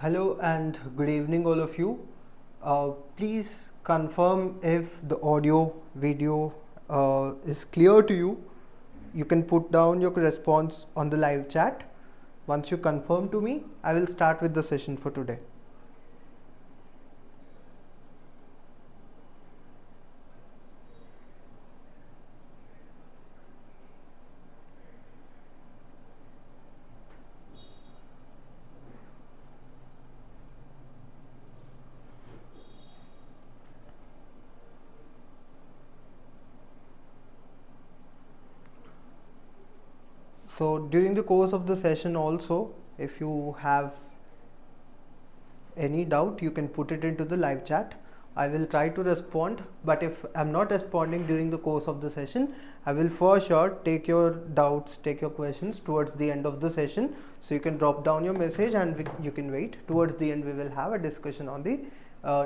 Hello and good evening all of you. Please confirm if the audio video is clear to you. You can put down your response on the live chat. Once you confirm to me, I will start with the session for today. So during the course of the session also, if you have any doubt, you can put it into the live chat. I will try to respond, but if I'm not responding during the course of the session, I will for sure take your doubts, take your questions towards the end of the session. So you can drop down your message and you can wait. Towards the end, we will have a discussion on the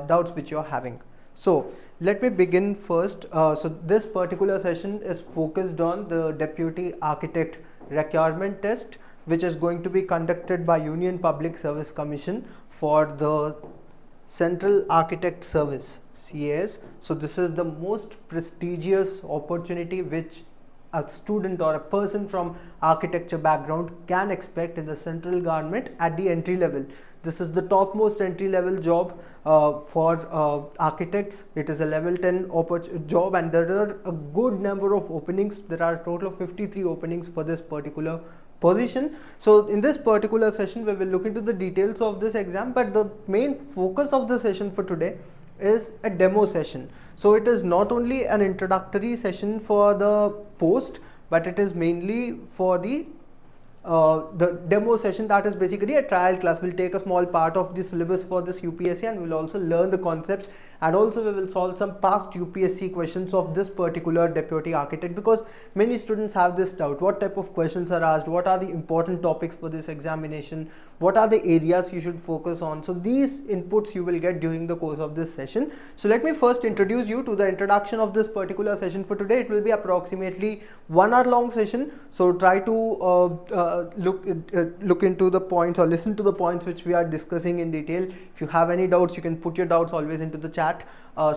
doubts which you're having. So let me begin first. So this particular session is focused on the Deputy Architect Requirement Test, which is going to be conducted by Union Public Service Commission for the Central Architect Service, CAS. So this is the most prestigious opportunity which a student or a person from architecture background can expect in the central government at the entry level. This is the topmost entry level job for architects. It is a level 10 job, and there are a good number of openings. There are a total of 53 openings for this particular position. So in this particular session, we will look into the details of this exam, but the main focus of the session for today is a demo session. So it is not only an introductory session for the post, but it is mainly for the demo session. That is basically a trial class. We'll take a small part of the syllabus for this UPSC, and we'll also learn the concepts, and also we will solve some past UPSC questions of this particular deputy architect, because many students have this doubt: what type of questions are asked, what are the important topics for this examination, what are the areas you should focus on. So these inputs you will get during the course of this session. So let me first introduce you to the introduction of this particular session for today. It will be approximately 1 hour long session. So try to look into the points or listen to the points which we are discussing in detail. If you have any doubts, you can put your doubts always into the chat. The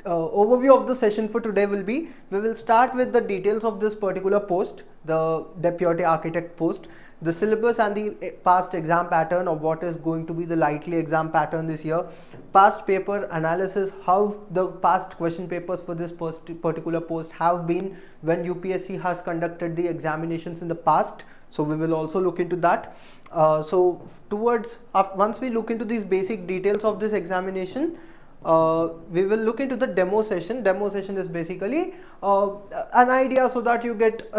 overview of the session for today will be, we will start with the details of this particular post, the deputy architect post, the syllabus and the past exam pattern of what is going to be the likely exam pattern this year, past paper analysis, how the past question papers for this particular post have been when UPSC has conducted the examinations in the past. So we will also look into that. Once we look into these basic details of this examination, we will look into the demo session. Demo session is basically an idea so that you get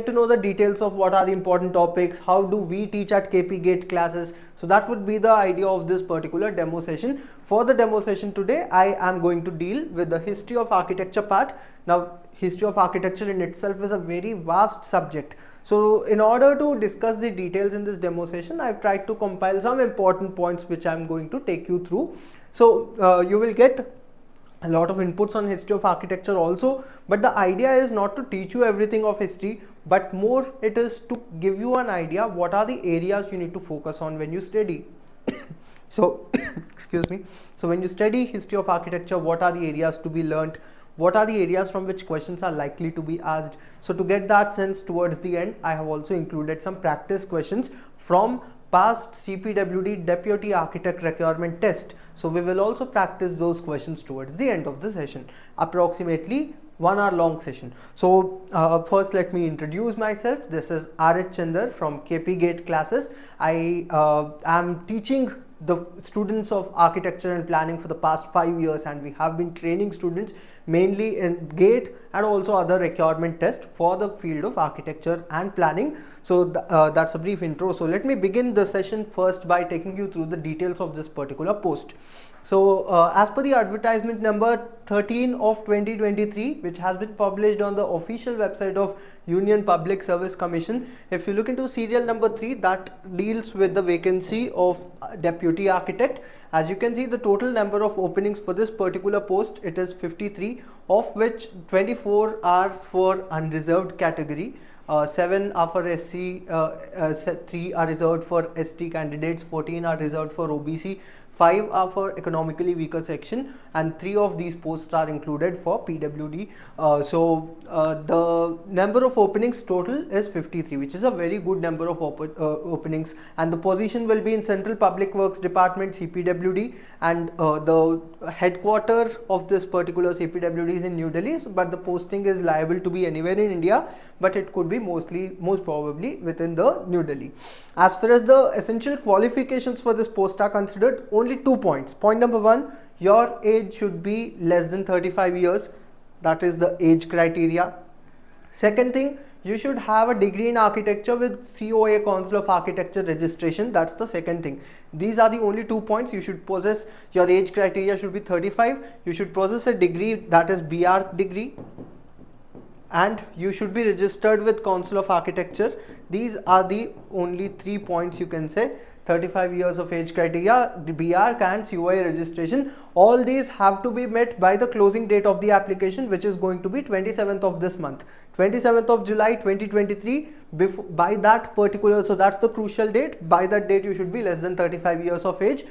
to know the details of what are the important topics, how do we teach at KP Gate classes. So that would be the idea of this particular demo session. For the demo session today, I am going to deal with the history of architecture part. Now, history of architecture in itself is a very vast subject. So in order to discuss the details in this demo session, I've tried to compile some important points which I'm going to take you through. So you will get a lot of inputs on history of architecture also, but the idea is not to teach you everything of history, but more it is to give you an idea what are the areas you need to focus on when you study. So excuse me. So when you study history of architecture, what are the areas to be learnt? What are the areas from which questions are likely to be asked? So to get that sense towards the end, I have also included some practice questions from past CPWD Deputy Architect Requirement Test. So we will also practice those questions towards the end of the session, approximately 1 hour long session. So first let me introduce myself. This is R.H. Chandar from KP Gate classes. I am teaching the students of architecture and planning for the past 5 years, and we have been training students mainly in GATE and also other requirement tests for the field of architecture and planning. So that's a brief intro. So let me begin the session first by taking you through the details of this particular post. So as per the advertisement number 13 of 2023, which has been published on the official website of Union Public Service Commission, if you look into serial number 3, that deals with the vacancy of deputy architect. As you can see, the total number of openings for this particular post, it is 53, of which 24 are for unreserved category. 7 are for SC, 3 are reserved for ST candidates, 14 are reserved for OBC, 5 are for economically weaker section, and 3 of these posts are included for PWD. The number of openings total is 53, which is a very good number of openings, and the position will be in Central Public Works Department, CPWD, and the headquarters of this particular CPWD is in New Delhi, but the posting is liable to be anywhere in India, but it could be most probably within the New Delhi. As far as the essential qualifications for this post are considered, only 2 points. Point number 1, your age should be less than 35 years. That is the age criteria. Second thing, you should have a degree in architecture with COA Council of Architecture registration. That's the second thing. These are the only 2 points. You should possess, your age criteria should be 35. You should possess a degree, that is BR degree, and you should be registered with Council of Architecture. These are the only 3 points you can say. 35 years of age criteria, the BR, and COA registration. All these have to be met by the closing date of the application, which is going to be 27th of this month, 27th of July 2023. By that particular, so that's the crucial date. By that date, you should be less than 35 years of age,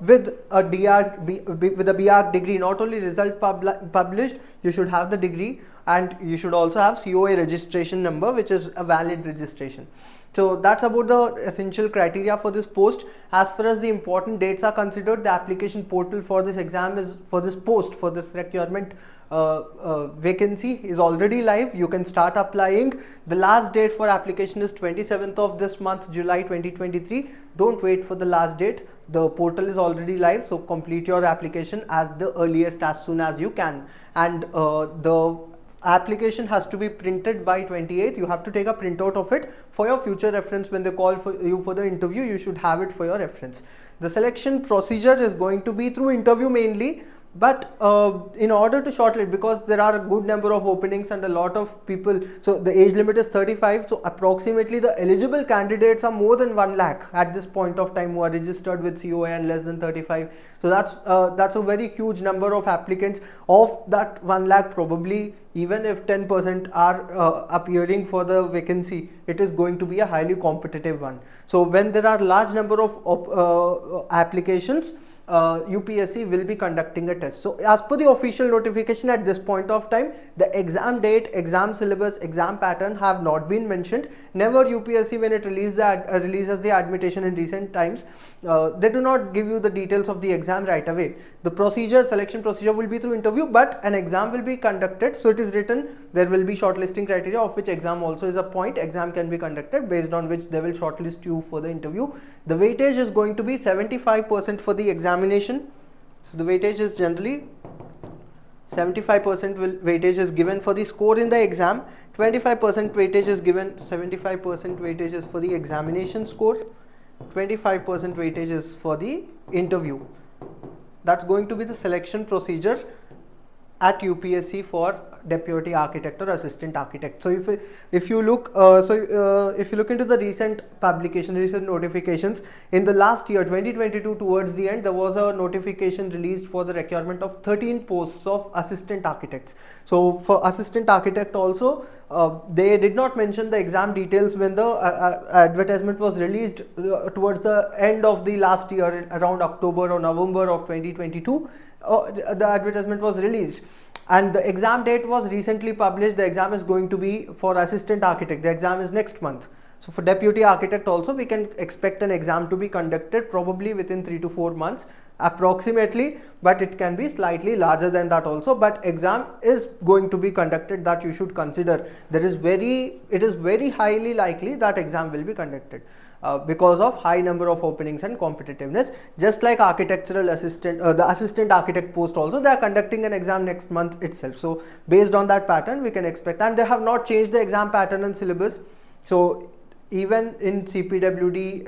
with a BR degree. Not only result published, you should have the degree, and you should also have COA registration number, which is a valid registration. So that's about the essential criteria for this post. As far as the important dates are considered, the application portal for this exam is, for this post, for this requirement vacancy is already live. You can start applying. The last date for application is 27th of this month, July 2023. Don't wait for the last date. The portal is already live, so complete your application as the earliest, as soon as you can. And the application has to be printed by 28th. You have to take a printout of it for your future reference. When they call for you for the interview, you should have it for your reference. The selection procedure is going to be through interview mainly, but in order to shortlist, because there are a good number of openings and a lot of people, so the age limit is 35, so approximately the eligible candidates are more than 1 lakh at this point of time who are registered with COA and less than 35. So that's a very huge number of applicants. Of that 1 lakh, probably even if 10% are appearing for the vacancy, it is going to be a highly competitive one. So when there are large number of applications, UPSC will be conducting a test. So as per the official notification at this point of time, the exam date, exam syllabus, exam pattern have not been mentioned. Never UPSC, when it releases the admission in recent times, they do not give you the details of the exam right away. The procedure, selection procedure will be through interview, but an exam will be conducted. So it is written, there will be shortlisting criteria, of which exam also is a point. Exam can be conducted, based on which they will shortlist you for the interview. The weightage is going to be 75% for the examination. So the weightage is generally 75% weightage is given for the score in the exam, 25% weightage is given, 75% weightage is for the examination score, 25% weightage is for the interview. That's going to be the selection procedure at UPSC for Deputy Architect or Assistant Architect. So if you look into the recent notifications in the last year 2022, towards the end, there was a notification released for the requirement of 13 posts of Assistant Architects. So for Assistant Architect also, they did not mention the exam details when the advertisement was released towards the end of the last year, around October or November of 2022. The advertisement was released, and the exam date was recently published. The exam is going to be for Assistant Architect. The exam is next month. So for Deputy Architect also, we can expect an exam to be conducted probably within 3 to 4 months approximately, but it can be slightly larger than that also. But exam is going to be conducted, that you should consider. It is very highly likely that exam will be conducted. Because of high number of openings and competitiveness. Just like architectural assistant, the assistant architect post also, they are conducting an exam next month itself. So based on that pattern, we can expect, and they have not changed the exam pattern and syllabus. So even in CPWD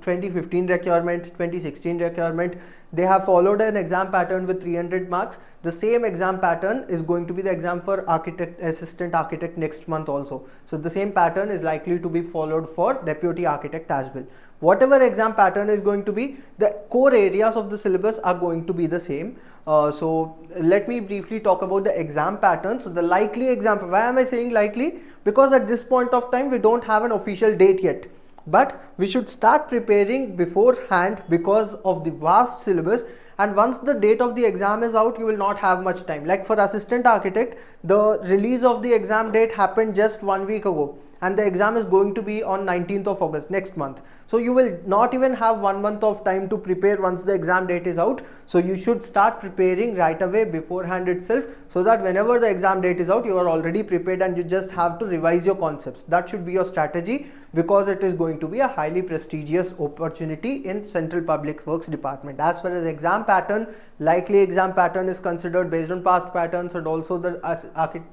2015 requirement, 2016 requirement, they have followed an exam pattern with 300 marks. The same exam pattern is going to be the exam for assistant architect next month also. So the same pattern is likely to be followed for Deputy Architect as well. Whatever exam pattern is going to be, the core areas of the syllabus are going to be the same. So let me briefly talk about the exam pattern. So the likely exam, why am I saying likely? because at this point of time we don't have an official date yet. But we should start preparing beforehand because of the vast syllabus, and once the date of the exam is out, you will not have much time. Like for assistant architect, the release of the exam date happened just 1 week ago, and the exam is going to be on 19th of August next month. So you will not even have 1 month of time to prepare once the exam date is out. So you should start preparing right away beforehand itself, so that whenever the exam date is out, you are already prepared and you just have to revise your concepts. That should be your strategy, because it is going to be a highly prestigious opportunity in Central Public Works Department. As far as exam pattern, likely exam pattern is considered based on past patterns and also the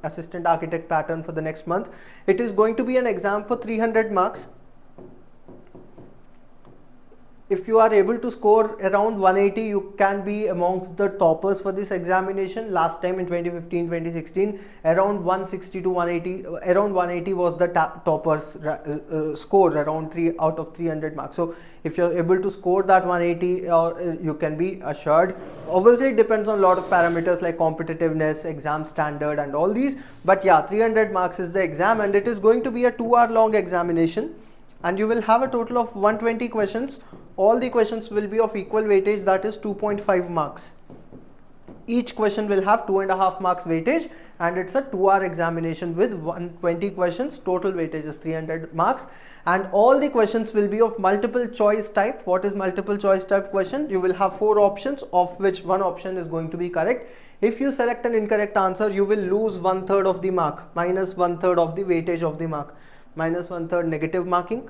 assistant architect pattern for the next month. It is going to be an exam for 300 marks. If you are able to score around 180, you can be amongst the toppers for this examination. Last time in 2015-2016, around 160 to 180, around 180 was the toppers score, around 3 out of 300 marks. So if you're able to score that 180, you can be assured. Obviously, it depends on a lot of parameters like competitiveness, exam standard and all these. But yeah, 300 marks is the exam, and it is going to be a 2-hour long examination. And you will have a total of 120 questions. All the questions will be of equal weightage, that is 2.5 marks. Each question will have 2.5 marks weightage, and it's a 2-hour examination with 120 questions. Total weightage is 300 marks, and all the questions will be of multiple choice type. What is multiple choice type question? You will have 4 options, of which one option is going to be correct. If you select an incorrect answer, you will lose 1/3 of the mark, minus 1/3 of the weightage of the mark, minus 1/3 negative marking,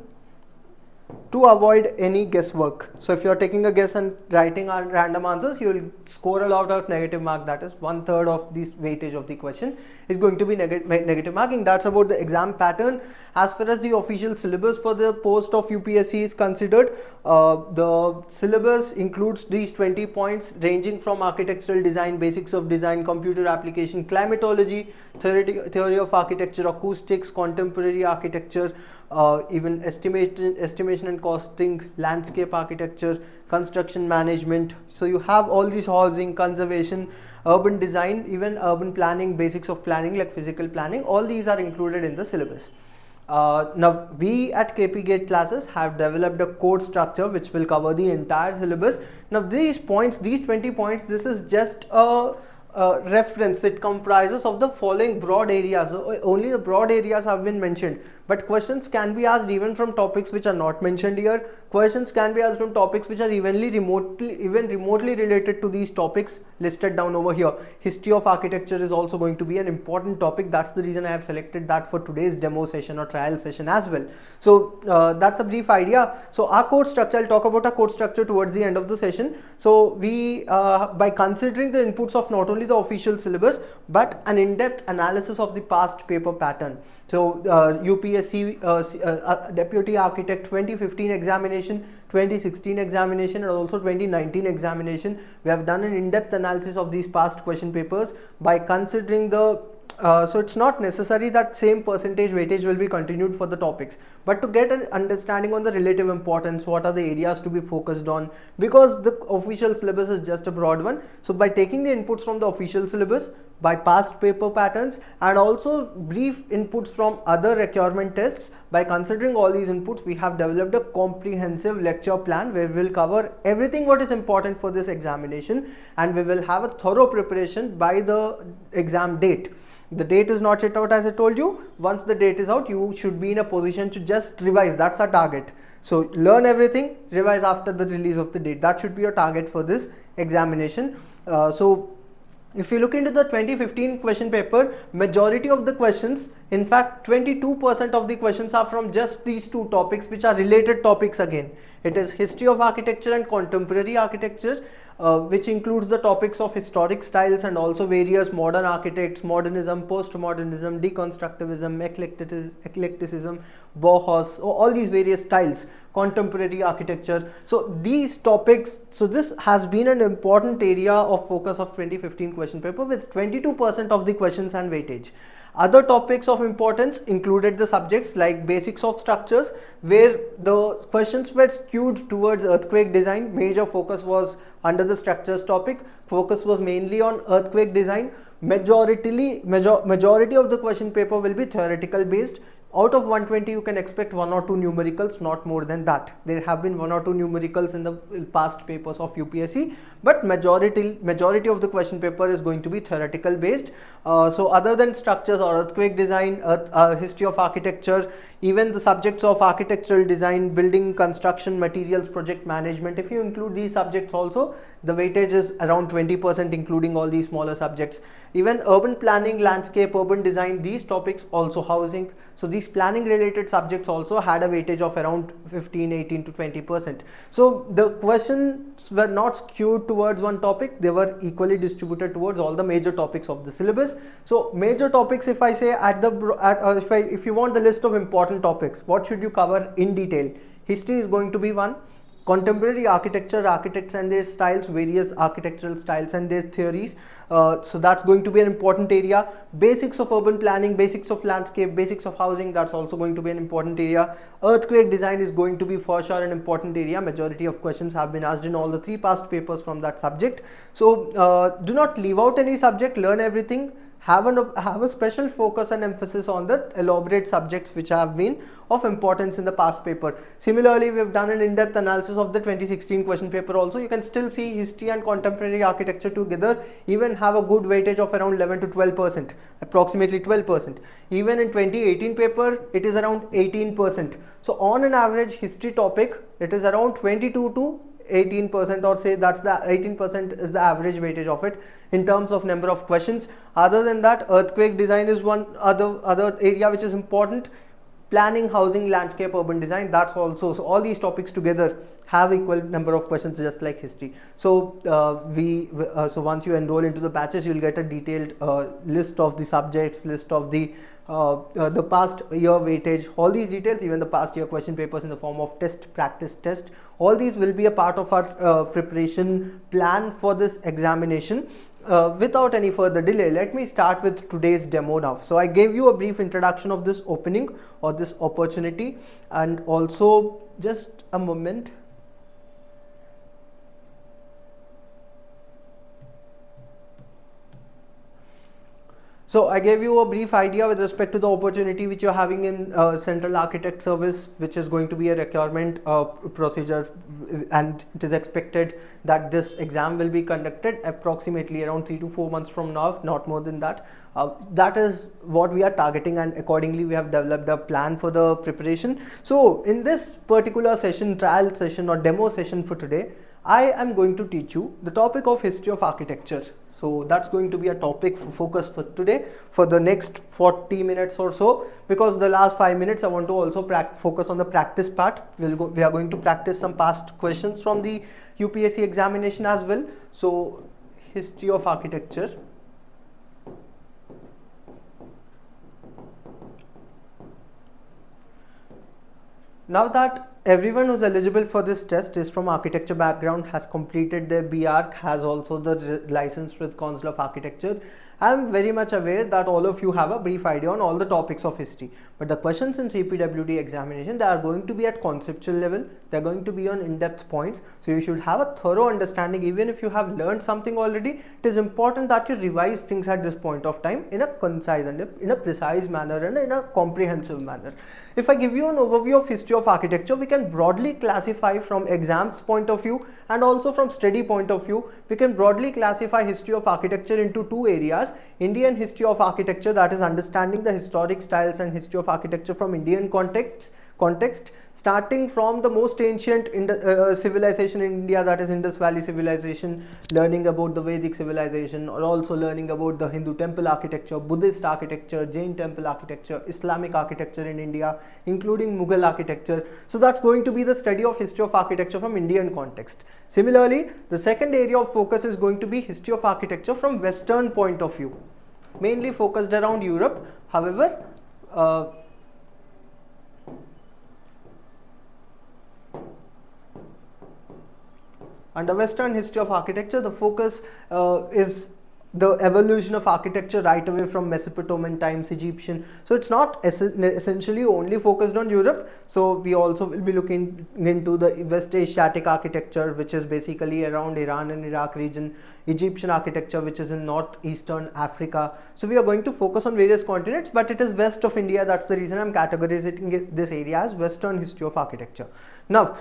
to avoid any guesswork. So if you are taking a guess and writing random answers, you will score a lot of negative mark. That is 1/3 of the weightage of the question is going to be negative marking. That's about the exam pattern. As far as the official syllabus for the post of UPSC is considered, the syllabus includes these 20 points ranging from architectural design, basics of design, computer application, climatology, theory of architecture, acoustics, contemporary architecture, even estimation and costing, landscape architecture, construction management. So you have all these: housing, conservation, urban design, even urban planning, basics of planning like physical planning. All these are included in the syllabus. Now we at KP Gate classes have developed a code structure which will cover the entire syllabus. Now these points, these 20 points, this is just a reference. It comprises of the following broad areas. So only the broad areas have been mentioned, but questions can be asked even from topics which are not mentioned here. Questions can be asked from topics which are even remotely related to these topics listed down over here. History of architecture is also going to be an important topic. That's the reason I have selected that for today's demo session or trial session as well. So that's a brief idea. So our code structure, I'll talk about our code structure towards the end of the session. So we, by considering the inputs of not only the official syllabus but an in-depth analysis of the past paper pattern. So UPSC Deputy Architect 2015 examination, 2016 examination and also 2019 examination, we have done an in-depth analysis of these past question papers by considering the so it's not necessary that same percentage weightage will be continued for the topics, but to get an understanding on the relative importance, what are the areas to be focused on, because the official syllabus is just a broad one. So by taking the inputs from the official syllabus, by past paper patterns and also brief inputs from other requirement tests, by considering all these inputs, we have developed a comprehensive lecture plan where we will cover everything what is important for this examination, and we will have a thorough preparation by the exam date. The date is not yet out, as I told you. Once the date is out, you should be in a position to just revise. That's our target. So learn everything, revise after the release of the date. That should be your target for this examination. So if you look into the 2015 question paper, majority of the questions, in fact 22% of the questions are from just these two topics, which are related topics again. It is history of architecture and contemporary architecture, which includes the topics of historic styles and also various modern architects, modernism, postmodernism, deconstructivism, eclecticism, Bauhaus, all these various styles, contemporary architecture. So these topics, so this has been an important area of focus of 2015 question paper with 22% of the questions and weightage. Other topics of importance included the subjects like basics of structures, where the questions were skewed towards earthquake design. Major focus was under the structures topic. Focus was mainly on earthquake design. majority of the question paper will be theoretical based. Out of 120, you can expect 1 or 2 numericals, not more than that. There have been 1 or 2 numericals in the past papers of UPSC, but majority of the question paper is going to be theoretical based. So other than structures or earthquake design, history of architecture, even the subjects of architectural design, building construction, materials, project management, if you include these subjects also, the weightage is around 20%, including all these smaller subjects. Even urban planning, landscape, urban design, these topics, also housing. So these planning related subjects also had a weightage of around 15, 18 to 20%. So the questions were not skewed towards one topic, they were equally distributed towards all the major topics of the syllabus. So major topics, if I say if you want the list of important topics, what should you cover in detail? History is going to be one. Contemporary architecture, architects and their styles, various architectural styles and their theories, so that's going to be an important area. Basics of urban planning, basics of landscape, basics of housing, that's also going to be an important area. Earthquake design is going to be for sure an important area. Majority of questions have been asked in all the 3 past papers from that subject. So do not leave out any subject, learn everything. Have a special focus and emphasis on the elaborate subjects which have been of importance in the past paper. Similarly, we have done an in-depth analysis of the 2016 question paper also. You can still see history and contemporary architecture together even have a good weightage of around 11 to 12%, approximately 12%. Even in 2018 paper, it is around 18%. So on an average history topic, it is around 22 to 18%, or say that's the 18% is the average weightage of it in terms of number of questions. Other than that, earthquake design is one other area which is important. Planning, housing, landscape, urban design, that's also. So all these topics together have equal number of questions, just like history. So so once you enroll into the batches, you'll get a detailed list of the subjects, list of the past year weightage, all these details, even the past year question papers in the form of test, practice test, all these will be a part of our preparation plan for this examination. Without any further delay, let me start with today's demo now. So I gave you a brief introduction of this opening or this opportunity, and also just a moment. So I gave you a brief idea with respect to the opportunity which you're having in Central Architect Service, which is going to be a requirement procedure, and it is expected that this exam will be conducted approximately around 3 to 4 months from now, not more than that. That is what we are targeting, and accordingly we have developed a plan for the preparation. So in this particular session, trial session or demo session for today, I am going to teach you the topic of history of architecture. So that's going to be a topic for focus for today for the next 40 minutes or so, because the last 5 minutes I want to also focus on the practice part. We are going to practice some past questions from the UPSC examination as well. So history of architecture. Now that everyone who's eligible for this test is from architecture background, has completed their BArch, has also the license with Council of Architecture, I am very much aware that all of you have a brief idea on all the topics of history. But the questions in CPWD examination, they are going to be at conceptual level, they are going to be on in-depth points. So you should have a thorough understanding. Even if you have learned something already, it is important that you revise things at this point of time in a concise and in a precise manner and in a comprehensive manner. If I give you an overview of history of architecture, we can broadly classify from exams point of view and also from study point of view. We can broadly classify history of architecture into 2 areas. Indian history of architecture, that is understanding the historic styles and history of architecture from Indian context, starting from the most ancient civilization in India, that is Indus Valley civilization, learning about the Vedic civilization, or also learning about the Hindu temple architecture, Buddhist architecture, Jain temple architecture, Islamic architecture in India, including Mughal architecture. So that's going to be the study of history of architecture from Indian context. Similarly, the second area of focus is going to be history of architecture from Western point of view, mainly focused around Europe. However, under Western history of architecture, the focus is the evolution of architecture right away from Mesopotamian times, Egyptian. So it's not essentially only focused on Europe. So we also will be looking into the West Asiatic architecture, which is basically around Iran and Iraq region, Egyptian architecture, which is in northeastern Africa. So we are going to focus on various continents, but it is west of India. That's the reason I'm categorizing this area as Western history of architecture. Now,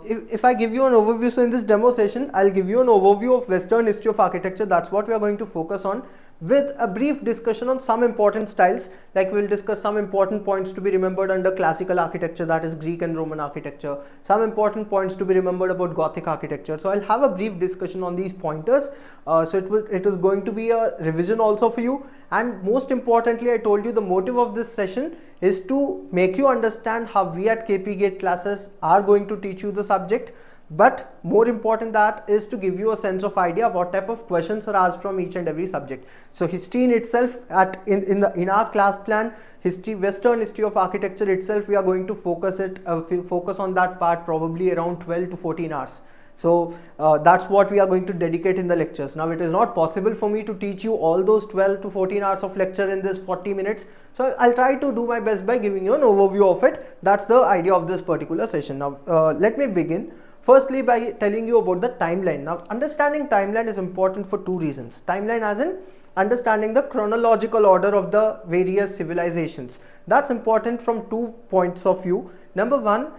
if I give you an overview, so in this demo session, I'll give you an overview of Western history of architecture. That's what we are going to focus on, with a brief discussion on some important styles. Like we'll discuss some important points to be remembered under classical architecture, that is Greek and Roman architecture, some important points to be remembered about Gothic architecture. So I'll have a brief discussion on these pointers. So it is going to be a revision also for you, and most importantly, I told you the motive of this session is to make you understand how we at KP Gate classes are going to teach you the subject. But more important that is to give you a sense of idea of what type of questions are asked from each and every subject. So history in itself, in our class plan, history, Western history of architecture itself, we are going to focus on that part probably around 12 to 14 hours. So that's what we are going to dedicate in the lectures. Now it is not possible for me to teach you all those 12 to 14 hours of lecture in this 40 minutes. So I'll try to do my best by giving you an overview of it. That's the idea of this particular session. Now let me begin. Firstly, by telling you about the timeline. Now, understanding timeline is important for two reasons. Timeline as in understanding the chronological order of the various civilizations. That's important from 2 points of view. Number one,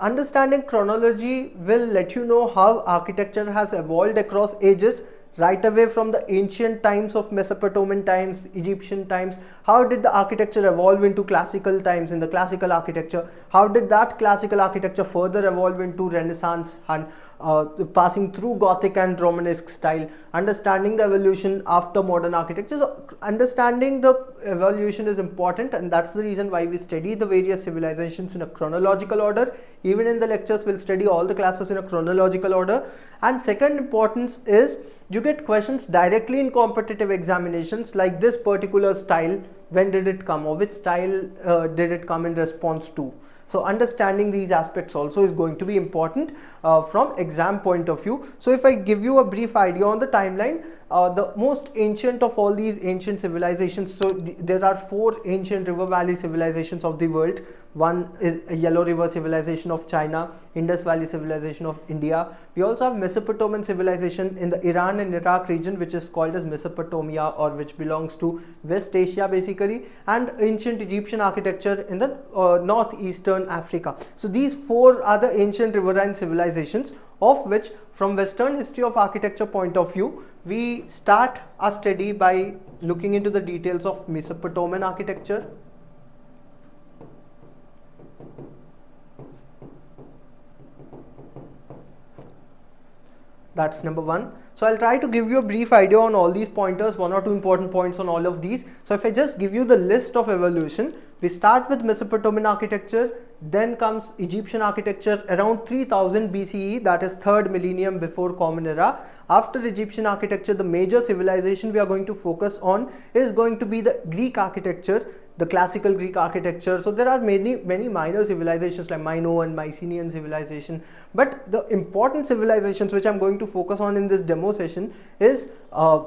understanding chronology will let you know how architecture has evolved across ages, right away from the ancient times of Mesopotamian times, Egyptian times. How did the architecture evolve into classical times in the classical architecture? How did that classical architecture further evolve into Renaissance and passing through Gothic and Romanesque style? Understanding the evolution after modern architecture. So understanding the evolution is important, and that's the reason why we study the various civilizations in a chronological order. Even in the lectures, we'll study all the classes in a chronological order. And second importance is you get questions directly in competitive examinations, like this particular style, when did it come, or which style did it come in response to. So understanding these aspects also is going to be important from exam point of view. So if I give you a brief idea on the timeline, the most ancient of all these ancient civilizations, so there are 4 ancient river valley civilizations of the world. One is a Yellow River civilization of China, Indus Valley civilization of India. We also have Mesopotamian civilization in the Iran and Iraq region, which is called as Mesopotamia, or which belongs to West Asia basically, and ancient Egyptian architecture in the northeastern Africa. So these 4 are the ancient riverine civilizations, of which from Western history of architecture point of view, we start our study by looking into the details of Mesopotamian architecture. That's number one. So I'll try to give you a brief idea on all these pointers, 1 or 2 important points on all of these. So if I just give you the list of evolution, we start with Mesopotamian architecture, then comes Egyptian architecture around 3000 BCE, that is 3rd millennium before Common Era. After Egyptian architecture, the major civilization we are going to focus on is going to be the Greek architecture, the classical Greek architecture. So there are many minor civilizations like Mino and Mycenaean civilization, but the important civilizations which I'm going to focus on in this demo session is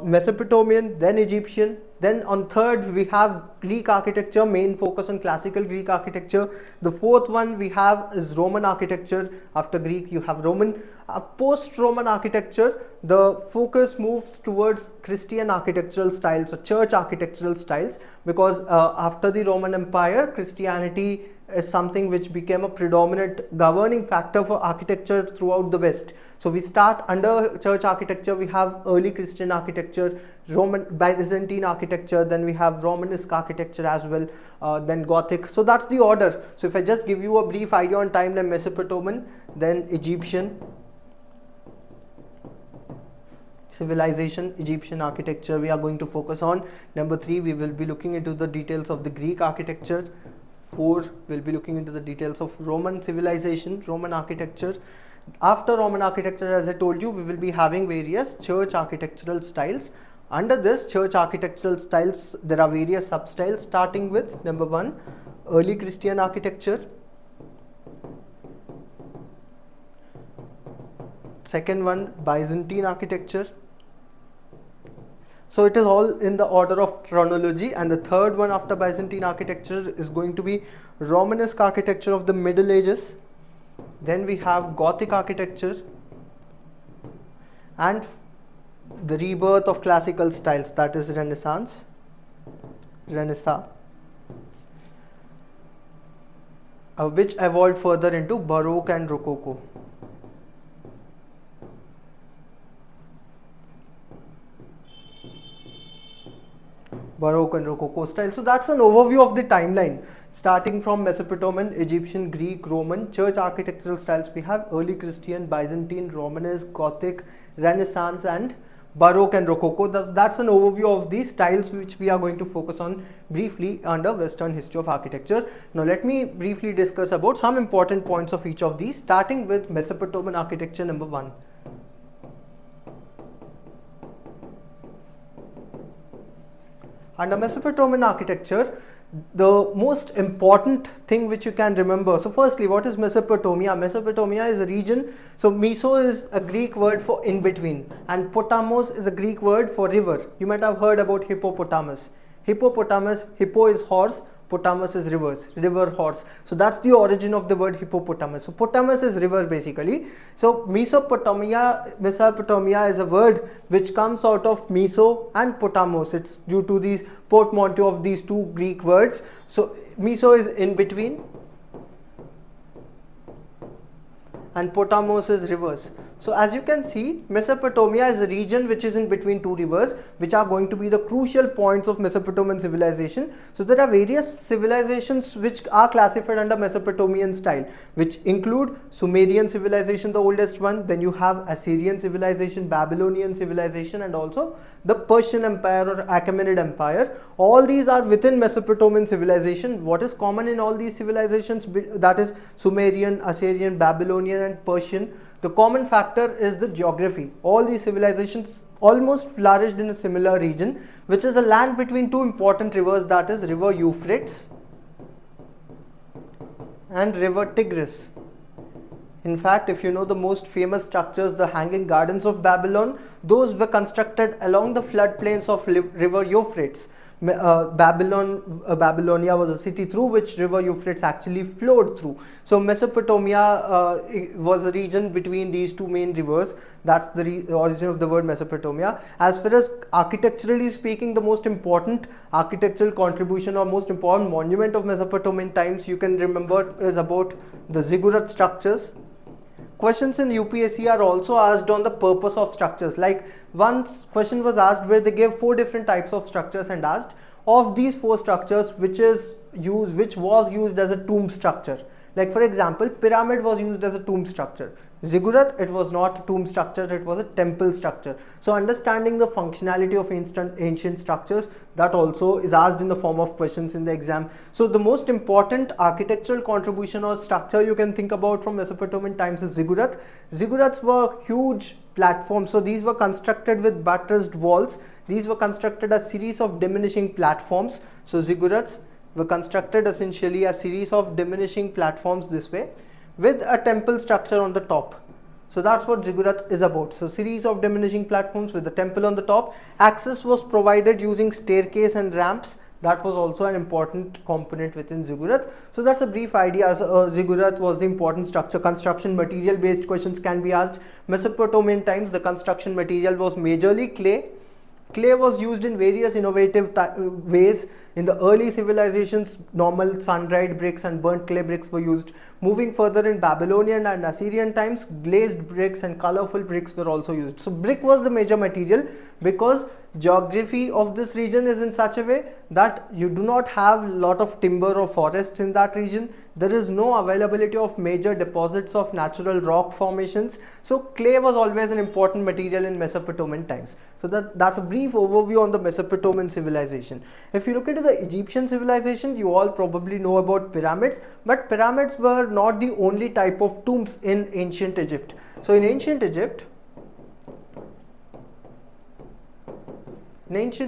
Mesopotamian, then Egyptian, then on 3rd we have Greek architecture, main focus on classical Greek architecture. The 4th one we have is Roman architecture. After Greek you have Roman. Post-Roman architecture, the focus moves towards Christian architectural styles or church architectural styles, because after the Roman Empire, Christianity is something which became a predominant governing factor for architecture throughout the West. So we start under church architecture, we have early Christian architecture, Roman Byzantine architecture, then we have Romanesque architecture as well, then Gothic. So that's the order. So if I just give you a brief idea on timeline, Mesopotamian, then Egyptian civilization, Egyptian architecture we are going to focus on. Number 3, we will be looking into the details of the Greek architecture. 4, we'll be looking into the details of Roman civilization, Roman architecture. After Roman architecture, as I told you, we will be having various church architectural styles. Under this church architectural styles, there are various sub-styles, starting with number 1, early Christian architecture. Second one, Byzantine architecture. So it is all in the order of chronology, and the third one after Byzantine architecture is going to be Romanesque architecture of the Middle Ages. Then we have Gothic architecture, and the rebirth of classical styles, that is Renaissance, which evolved further into Baroque and Rococo. Baroque and Rococo style. So that's an overview of the timeline, starting from Mesopotamian, Egyptian, Greek, Roman, church architectural styles. We have early Christian, Byzantine, Romanesque, Gothic, Renaissance, and Baroque and Rococo. That's an overview of these styles which we are going to focus on briefly under Western history of architecture. Now let me briefly discuss about some important points of each of these, starting with Mesopotamian architecture number 1. Under Mesopotamian architecture, the most important thing which you can remember. So firstly, what is Mesopotamia? Mesopotamia is a region. So Meso is a Greek word for in between, and Potamos is a Greek word for river. You might have heard about hippopotamus. Hippopotamus, hippo is horse, potamus is river horse. So that's the origin of the word hippopotamus. So potamus is river basically. So Mesopotamia is a word which comes out of Meso and Potamos. It's due to these portmanteau of these two Greek words. So Meso is in between and Potamos is rivers. So as you can see, Mesopotamia is a region which is in between two rivers, which are going to be the crucial points of Mesopotamian civilization. So there are various civilizations which are classified under Mesopotamian style, which include Sumerian civilization, the oldest one, then you have Assyrian civilization, Babylonian civilization, and also the Persian Empire or Achaemenid Empire. All these are within Mesopotamian civilization. What is common in all these civilizations? That is Sumerian, Assyrian, Babylonian, and Persian. The common factor is the geography. All these civilizations almost flourished in a similar region, which is a land between two important rivers, that is river Euphrates and river Tigris. In fact, if you know the most famous structures, the Hanging Gardens of Babylon, those were constructed along the floodplains of river Euphrates. Babylonia was a city through which river Euphrates actually flowed through. So Mesopotamia was a region between these two main rivers. That's the origin of the word Mesopotamia. As far as architecturally speaking, the most important architectural contribution or most important monument of Mesopotamian times you can remember is about the ziggurat structures. Questions in UPSC are also asked on the purpose of structures. Like once question was asked where they gave 4 different types of structures and asked of these 4 structures which was used as a tomb structure. Like for example, pyramid was used as a tomb structure. Ziggurat, it was not a tomb structure, it was a temple structure. So understanding the functionality of ancient structures, that also is asked in the form of questions in the exam. So the most important architectural contribution or structure you can think about from Mesopotamian times is ziggurat. Ziggurats were huge platforms. So these were constructed with buttressed walls. These were constructed as series of diminishing platforms. So ziggurats were constructed essentially as series of diminishing platforms this way, with a temple structure on the top. So that's what ziggurat is about. So series of diminishing platforms with the temple on the top. Access was provided using staircase and ramps. That was also an important component within ziggurat. So that's a brief idea. Ziggurat was the important structure. Construction material based questions can be asked. Mesopotamian times, the construction material was majorly clay. Clay was used in various innovative ways. In the early civilizations, normal sun-dried bricks and burnt clay bricks were used. Moving further in Babylonian and Assyrian times, glazed bricks and colorful bricks were also used. So brick was the major material because geography of this region is in such a way that you do not have a lot of timber or forests in that region. There is no availability of major deposits of natural rock formations. So clay was always an important material in Mesopotamian times. So that's a brief overview on the Mesopotamian civilization. If you look into the Egyptian civilization, you all probably know about pyramids, but pyramids were not the only type of tombs in ancient Egypt. So in ancient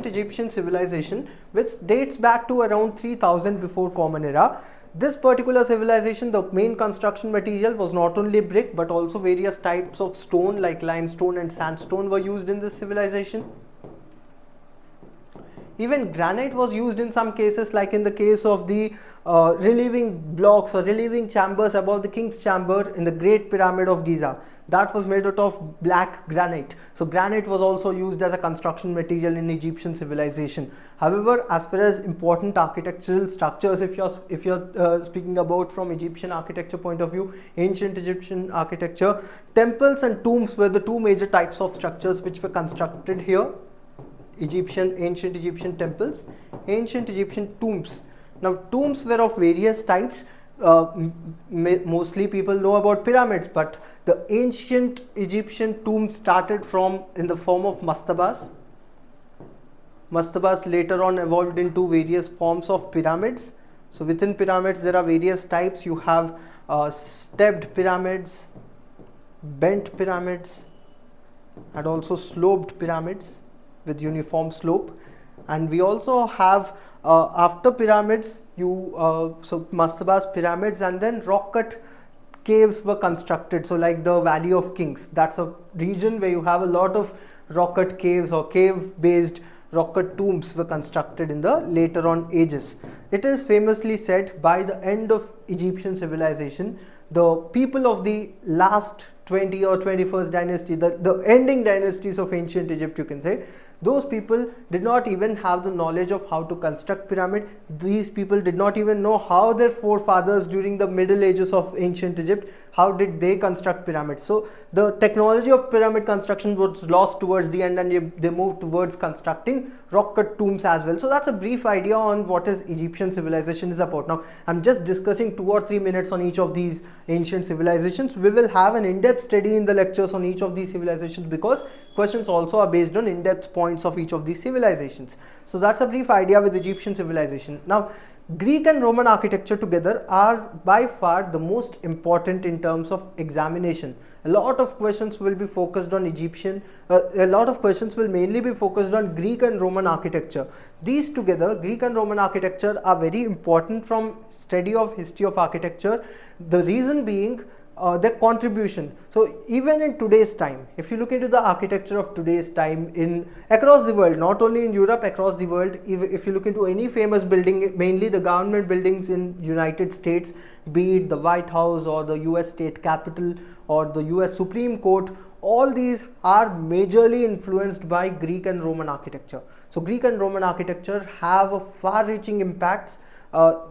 Egyptian civilization, which dates back to around 3000 before Common Era, this particular civilization, the main construction material was not only brick but also various types of stone like limestone and sandstone were used in this civilization. Even granite was used in some cases, like in the case of the relieving blocks or relieving chambers above the king's chamber in the Great Pyramid of Giza. That was made out of black granite. So granite was also used as a construction material in Egyptian civilization. However, as far as important architectural structures, if you're speaking about from Egyptian architecture point of view, ancient Egyptian architecture, temples and tombs were the two major types of structures which were constructed here. Ancient Egyptian temples, ancient Egyptian tombs. Now tombs were of various types. Mostly people know about pyramids, but the ancient Egyptian tombs started from in the form of mastabas. Mastabas later on evolved into various forms of pyramids. So within pyramids there are various types. You have stepped pyramids, bent pyramids, and also sloped pyramids with uniform slope. And we also have after pyramids, so mastabas, pyramids, and then rock cut caves were constructed. So like the Valley of Kings, that's a region where you have a lot of rock cut caves or cave based rock cut tombs were constructed in the later on ages. It is famously said by the end of Egyptian civilization, the people of the last 20 or 21st dynasty, the ending dynasties of ancient Egypt, you can say, those people did not even have the knowledge of how to construct pyramid. These people did not even know how their forefathers during the middle ages of ancient Egypt, how did they construct pyramids. So the technology of pyramid construction was lost towards the end, and they moved towards constructing rock cut tombs as well. So that's a brief idea on what is Egyptian civilization is about. Now I'm just discussing 2 or 3 minutes on each of these ancient civilizations. We will have an in-depth study in the lectures on each of these civilizations, because questions also are based on in-depth points of each of these civilizations. So that's a brief idea with Egyptian civilization. Now Greek and Roman architecture together are by far the most important in terms of examination. A lot of questions will be focused on Egyptian, a lot of questions will mainly be focused on Greek and Roman architecture. These together, Greek and Roman architecture, are very important from study of history of architecture. The reason being their contribution. So even in today's time, if you look into the architecture of today's time across the world, not only in Europe, across the world, if you look into any famous building, mainly the government buildings in United States, be it the White House or the US State Capitol or the US Supreme Court, all these are majorly influenced by Greek and Roman architecture. So Greek and Roman architecture have a far-reaching impacts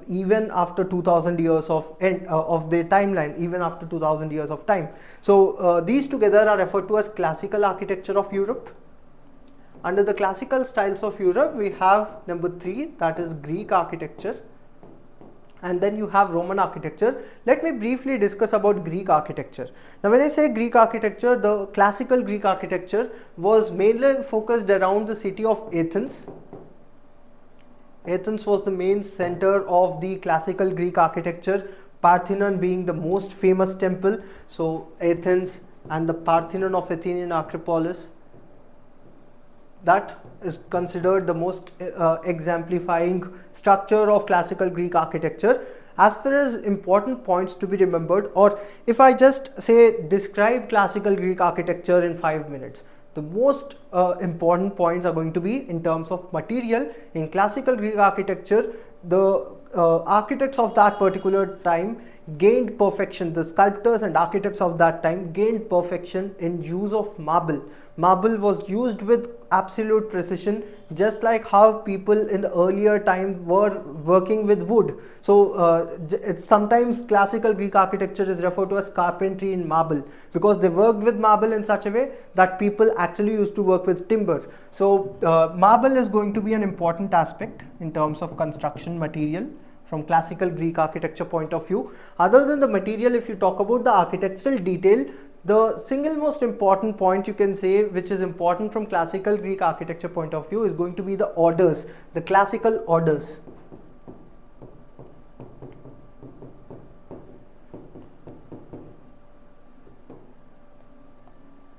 even after 2000 years of their timeline, even after 2000 years of time. So these together are referred to as classical architecture of Europe. Under the classical styles of Europe, we have number 3, that is Greek architecture, and then you have Roman architecture. Let me briefly discuss about Greek architecture. Now when I say Greek architecture, the classical Greek architecture was mainly focused around the city of Athens. Athens was the main center of the classical Greek architecture, Parthenon being the most famous temple. So Athens and the Parthenon of Athenian Acropolis, that is considered the most exemplifying structure of classical Greek architecture. As far as important points to be remembered, or if I just say describe classical Greek architecture in 5 minutes, the most important points are going to be in terms of material. In classical Greek architecture, the architects of that particular time gained perfection. The sculptors and architects of that time gained perfection in use of marble. Marble was used with absolute precision, just like how people in the earlier time were working with wood. So it's sometimes classical Greek architecture is referred to as carpentry in marble, because they worked with marble in such a way that people actually used to work with timber. So marble is going to be an important aspect in terms of construction material from classical Greek architecture point of view. Other than the material, if you talk about the architectural detail, the single most important point you can say which is important from classical Greek architecture point of view is going to be the orders, the classical orders.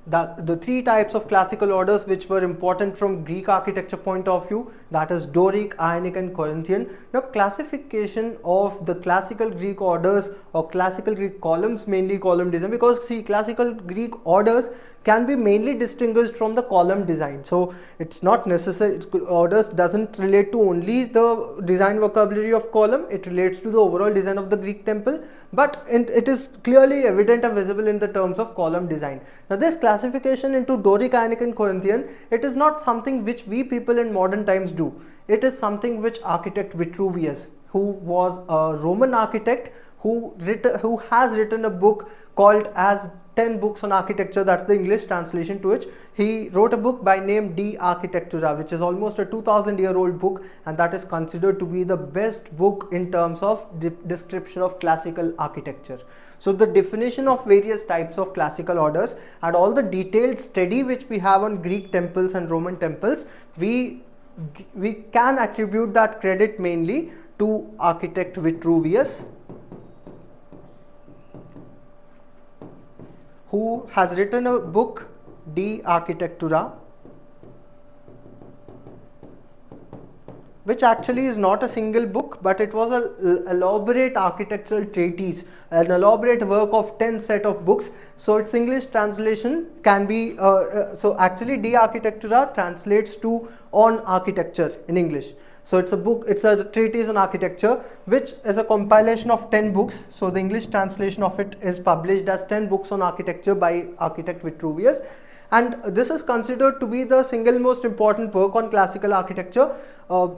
The 3 types of classical orders which were important from Greek architecture point of view, that is Doric, Ionic and Corinthian. Now classification of the classical Greek orders or classical Greek columns, mainly column design, because see, classical Greek orders can be mainly distinguished from the column design. So it's not necessary, orders doesn't relate to only the design vocabulary of column, it relates to the overall design of the Greek temple, but it is clearly evident and visible in the terms of column design. Now this classification into Doric, Ionic and Corinthian, it is not something which we people in modern times do. It is something which architect Vitruvius, who was a Roman architect, who has written a book called as 10 books on architecture, that's the English translation to which. He wrote a book by name De Architectura, which is almost a 2000-year-old book, and that is considered to be the best book in terms of description of classical architecture. So the definition of various types of classical orders and all the detailed study which we have on Greek temples and Roman temples, we can attribute that credit mainly to architect Vitruvius, who has written a book De Architectura, which actually is not a single book, but it was an elaborate architectural treatise, an elaborate work of 10 set of books. So its English translation can be, so actually De Architectura translates to On Architecture in English. So it's a book, it's a treatise on architecture, which is a compilation of 10 books. So the English translation of it is published as 10 books on architecture by architect Vitruvius. And this is considered to be the single most important work on classical architecture,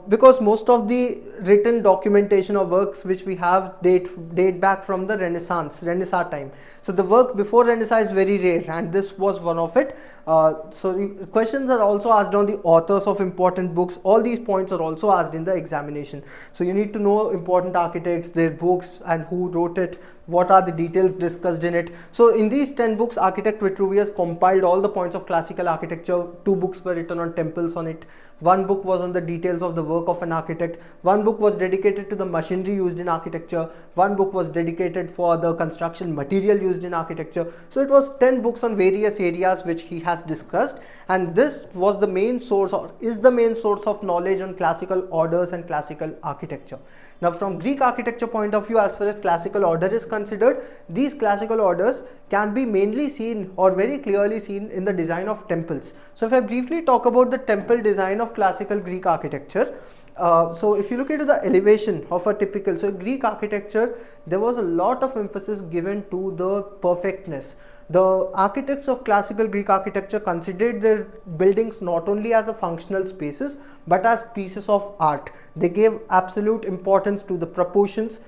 because most of the written documentation or works which we have date back from the Renaissance time. So the work before Renaissance is very rare, and this was one of it. So questions are also asked on the authors of important books. All these points are also asked in the examination. So you need to know important architects, their books and who wrote it, what are the details discussed in it. So in these 10 books, architect Vitruvius compiled all the points of classical architecture. 2 books were written on temples on it. 1 book was on the details of the work of an architect. 1 book was dedicated to the machinery used in architecture. 1 book was dedicated for the construction material used in architecture. So it was 10 books on various areas which he has discussed, and this was the main source, or is the main source of knowledge on classical orders and classical architecture. Now from Greek architecture point of view, as far as classical order is considered, these classical orders can be mainly seen or very clearly seen in the design of temples. So if I briefly talk about the temple design of classical Greek architecture, so if you look into the elevation of a typical, so Greek architecture, there was a lot of emphasis given to the perfectness. The architects of classical Greek architecture considered their buildings not only as a functional spaces, but as pieces of art. They gave absolute importance to the proportions.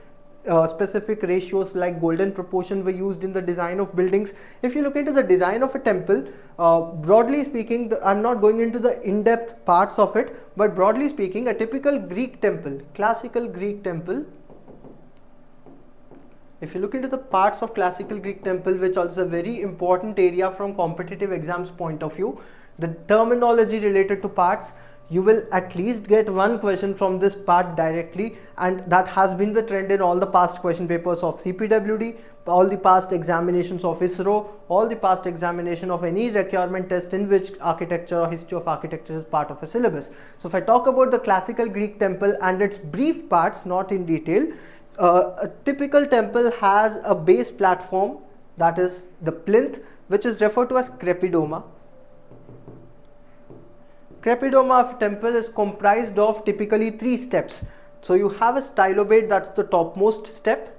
Specific ratios like golden proportion were used in the design of buildings. If you look into the design of a temple, broadly speaking, I'm not going into the in-depth parts of it, but broadly speaking, a typical Greek temple, classical Greek temple, if you look into the parts of classical Greek temple, which also a very important area from competitive exams point of view, the terminology related to parts, you will at least get 1 question from this part directly, and that has been the trend in all the past question papers of CPWD, all the past examinations of ISRO, all the past examination of any requirement test in which architecture or history of architecture is part of a syllabus. So if I talk about the classical Greek temple and its brief parts, not in detail, a typical temple has a base platform, that is the plinth, which is referred to as crepidoma. Crepidoma of a temple is comprised of typically 3 steps. So you have a stylobate, that's the topmost step.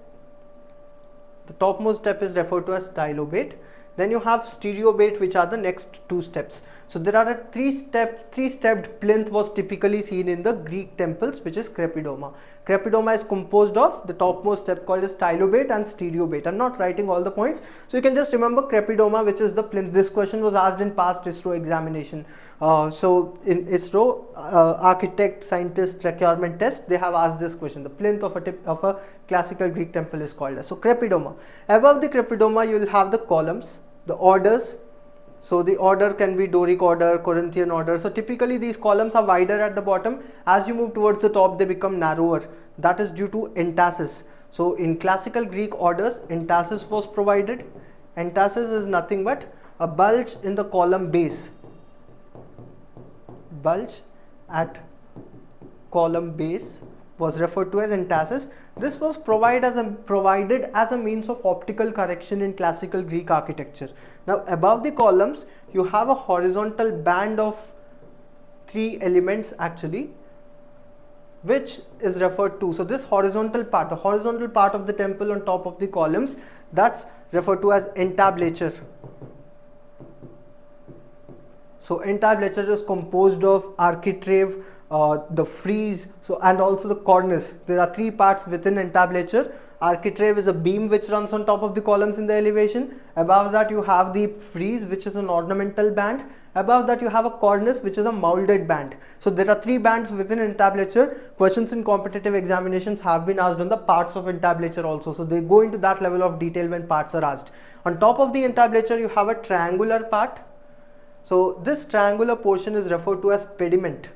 The topmost step is referred to as stylobate. Then you have stereobate, which are the next 2 steps. So there are a 3-stepped plinth was typically seen in the Greek temples, which is crepidoma. Crepidoma is composed of the topmost step called as stylobate and stereobate. I'm not writing all the points, so you can just remember crepidoma, which is the plinth. This question was asked in past ISRO examination. So in ISRO architect scientist requirement test, they have asked this question. The plinth of a classical Greek temple is called as. So crepidoma. Above the crepidoma, you will have the columns, the orders. So the order can be Doric order, Corinthian order. So typically these columns are wider at the bottom. As you move towards the top, they become narrower. That is due to entasis. So in classical Greek orders, entasis was provided. Entasis is nothing but a bulge in the column base. Bulge at column base was referred to as entasis. This was provided as a means of optical correction in classical Greek architecture. Now above the columns you have a horizontal band of 3 elements actually, which is referred to, so this horizontal part, the horizontal part of the temple on top of the columns, that's referred to as entablature. So entablature is composed of architrave, the frieze, so and also the cornice. There are 3 parts within entablature. Architrave is a beam which runs on top of the columns in the elevation. Above that you have the frieze, which is an ornamental band. Above that you have a cornice, which is a molded band. So there are 3 bands within entablature. Questions in competitive examinations have been asked on the parts of entablature also. So they go into that level of detail when parts are asked. On top of the entablature you have a triangular part. So this triangular portion is referred to as pediment.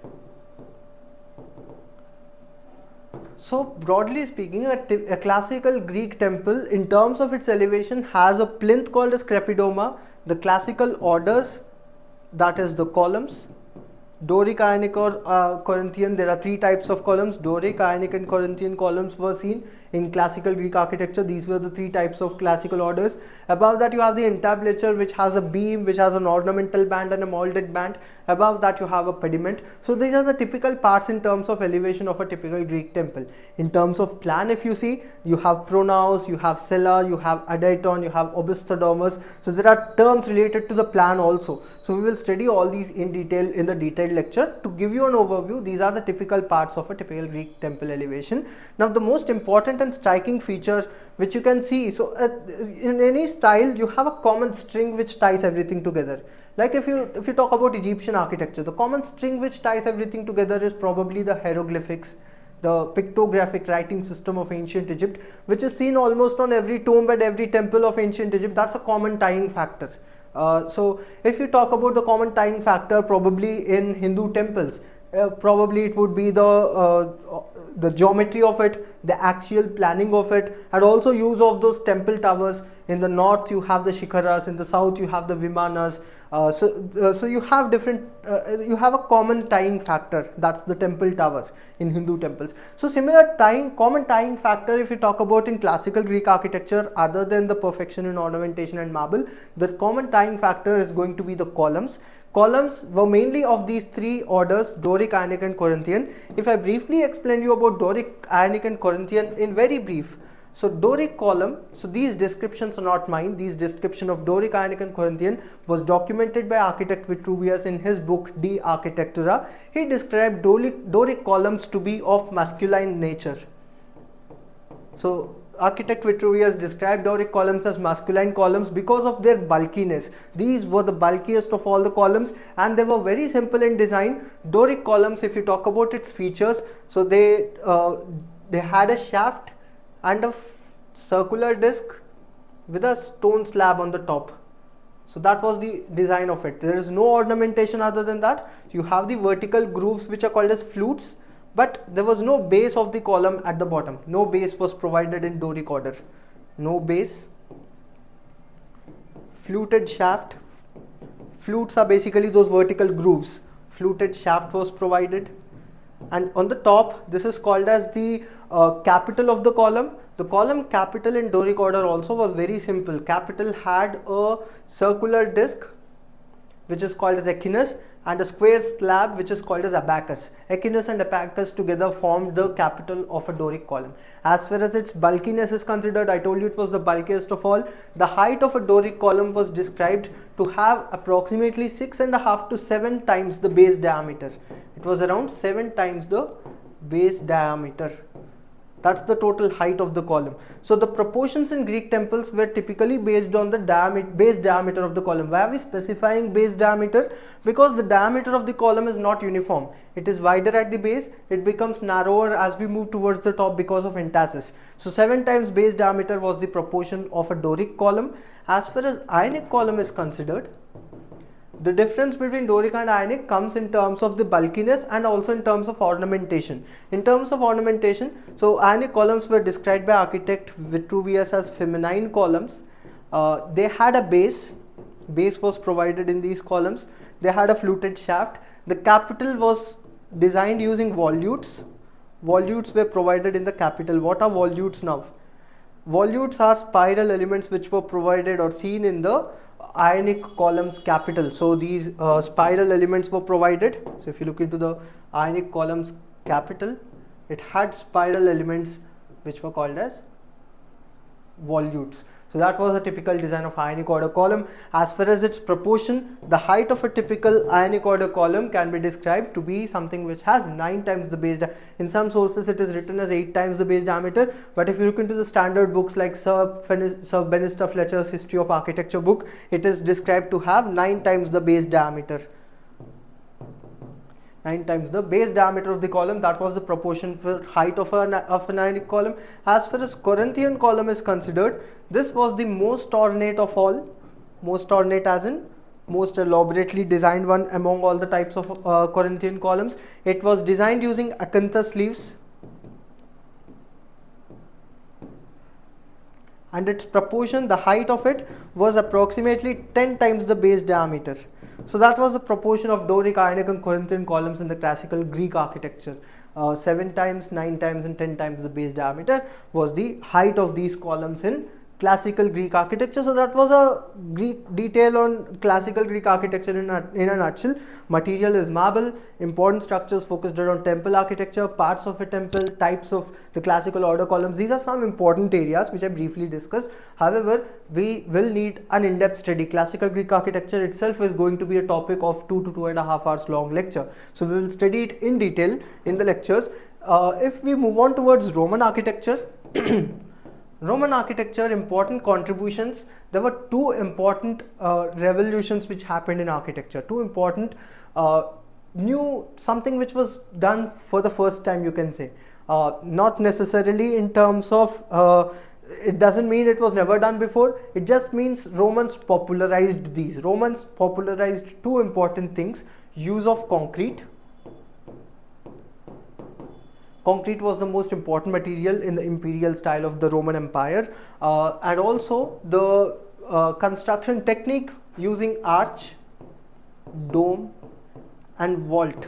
So broadly speaking, a classical Greek temple in terms of its elevation has a plinth called as crepidoma, the classical orders, that is the columns, Doric, Ionic or Corinthian. There are 3 types of columns. Doric, Ionic and Corinthian columns were seen in classical Greek architecture. These were the 3 types of classical orders. Above that you have the entablature, which has a beam, which has an ornamental band and a molded band. Above that you have a pediment. So these are the typical parts in terms of elevation of a typical Greek temple. In terms of plan, if you see, you have pronaos, you have cella, you have adaiton, you have obistodomus. So there are terms related to the plan also. So we will study all these in detail in the detailed lecture. To give you an overview, these are the typical parts of a typical Greek temple elevation. Now the most important and striking feature which you can see, so in any style you have a common string which ties everything together. Like if you talk about Egyptian architecture, the common string which ties everything together is probably the hieroglyphics, the pictographic writing system of ancient Egypt, which is seen almost on every tomb and every temple of ancient Egypt. That's a common tying factor. So if you talk about the common tying factor, probably in Hindu temples, probably it would be the geometry of it, the actual planning of it, and also use of those temple towers. In the north you have the shikharas, in the south you have the vimanas. So you have different, you have a common tying factor, that's the temple tower in Hindu temples. So similar common tying factor if you talk about in classical Greek architecture, other than the perfection in ornamentation and marble, the common tying factor is going to be the columns. Columns were mainly of these 3 orders, Doric, Ionic and Corinthian. If I briefly explain you about Doric, Ionic and Corinthian in very brief. So Doric column, so these descriptions are not mine, these description of Doric, Ionic and Corinthian was documented by architect Vitruvius in his book De Architectura. He described Doric columns to be of masculine nature. So architect Vitruvius described Doric columns as masculine columns because of their bulkiness. These were the bulkiest of all the columns and they were very simple in design. Doric columns, if you talk about its features, so they had a shaft and a circular disc with a stone slab on the top. So that was the design of it. There is no ornamentation other than that. You have the vertical grooves which are called as flutes, but there was no base of the column at the bottom. No base was provided in Doric order. No base. Fluted shaft. Flutes are basically those vertical grooves. Fluted shaft was provided. And on the top, this is called as the capital of the column. The column capital in Doric order also was very simple. Capital had a circular disc which is called as echinus and a square slab which is called as abacus. Echinus and abacus together formed the capital of a Doric column. As far as its bulkiness is considered, I told you it was the bulkiest of all. The height of a Doric column was described to have approximately 6.5 to 7 times the base diameter. It was around 7 times the base diameter. That's the total height of the column. So the proportions in Greek temples were typically based on the base diameter of the column. Why are we specifying base diameter? Because the diameter of the column is not uniform. It is wider at the base, it becomes narrower as we move towards the top because of entasis. So 7 times base diameter was the proportion of a Doric column. As far as Ionic column is considered, the difference between Doric and Ionic comes in terms of the bulkiness and also in terms of ornamentation. In terms of ornamentation, so Ionic columns were described by architect Vitruvius as feminine columns. They had a base was provided in these columns. They had a fluted shaft. The capital was designed using volutes. Volutes were provided in the capital. What are volutes now? Volutes are spiral elements which were provided or seen in the ionic columns capital. So these spiral elements were provided. So if you look into the ionic columns capital, it had spiral elements which were called as volutes. So that was a typical design of ionic order column. As far as its proportion, the height of a typical ionic order column can be described to be something which has 9 times the base diameter. In some sources it is written as 8 times the base diameter, but if you look into the standard books like Sir Bannister Fletcher's History of Architecture book, it is described to have 9 times the base diameter. 9 times the base diameter of the column. That was the proportion for height of an ionic column. As far as Corinthian column is considered, this was the most ornate of all. Most ornate as in most elaborately designed one among all the types of Corinthian columns. It was designed using acanthus leaves, and its proportion, the height of it was approximately 10 times the base diameter. So that was the proportion of Doric, Ionic and Corinthian columns in the classical Greek architecture. 7 times, 9 times and 10 times the base diameter was the height of these columns in classical Greek architecture. So that was a Greek detail on classical Greek architecture in a nutshell. Material is marble, important structures focused on temple architecture, parts of a temple, types of the classical order columns. These are some important areas which I briefly discussed. However, we will need an in-depth study. Classical Greek architecture itself is going to be a topic of 2 to 2.5 hours long lecture. So we will study it in detail in the lectures. If we move on towards Roman architecture, Roman architecture, important contributions. There were 2 important revolutions which happened in architecture. 2 important something which was done for the first time, you can say. Not necessarily in terms of it doesn't mean it was never done before. It just means Romans popularized these. Romans popularized 2 important things: use of concrete. Concrete was the most important material in the imperial style of the Roman Empire, and also the construction technique using arch, dome and vault.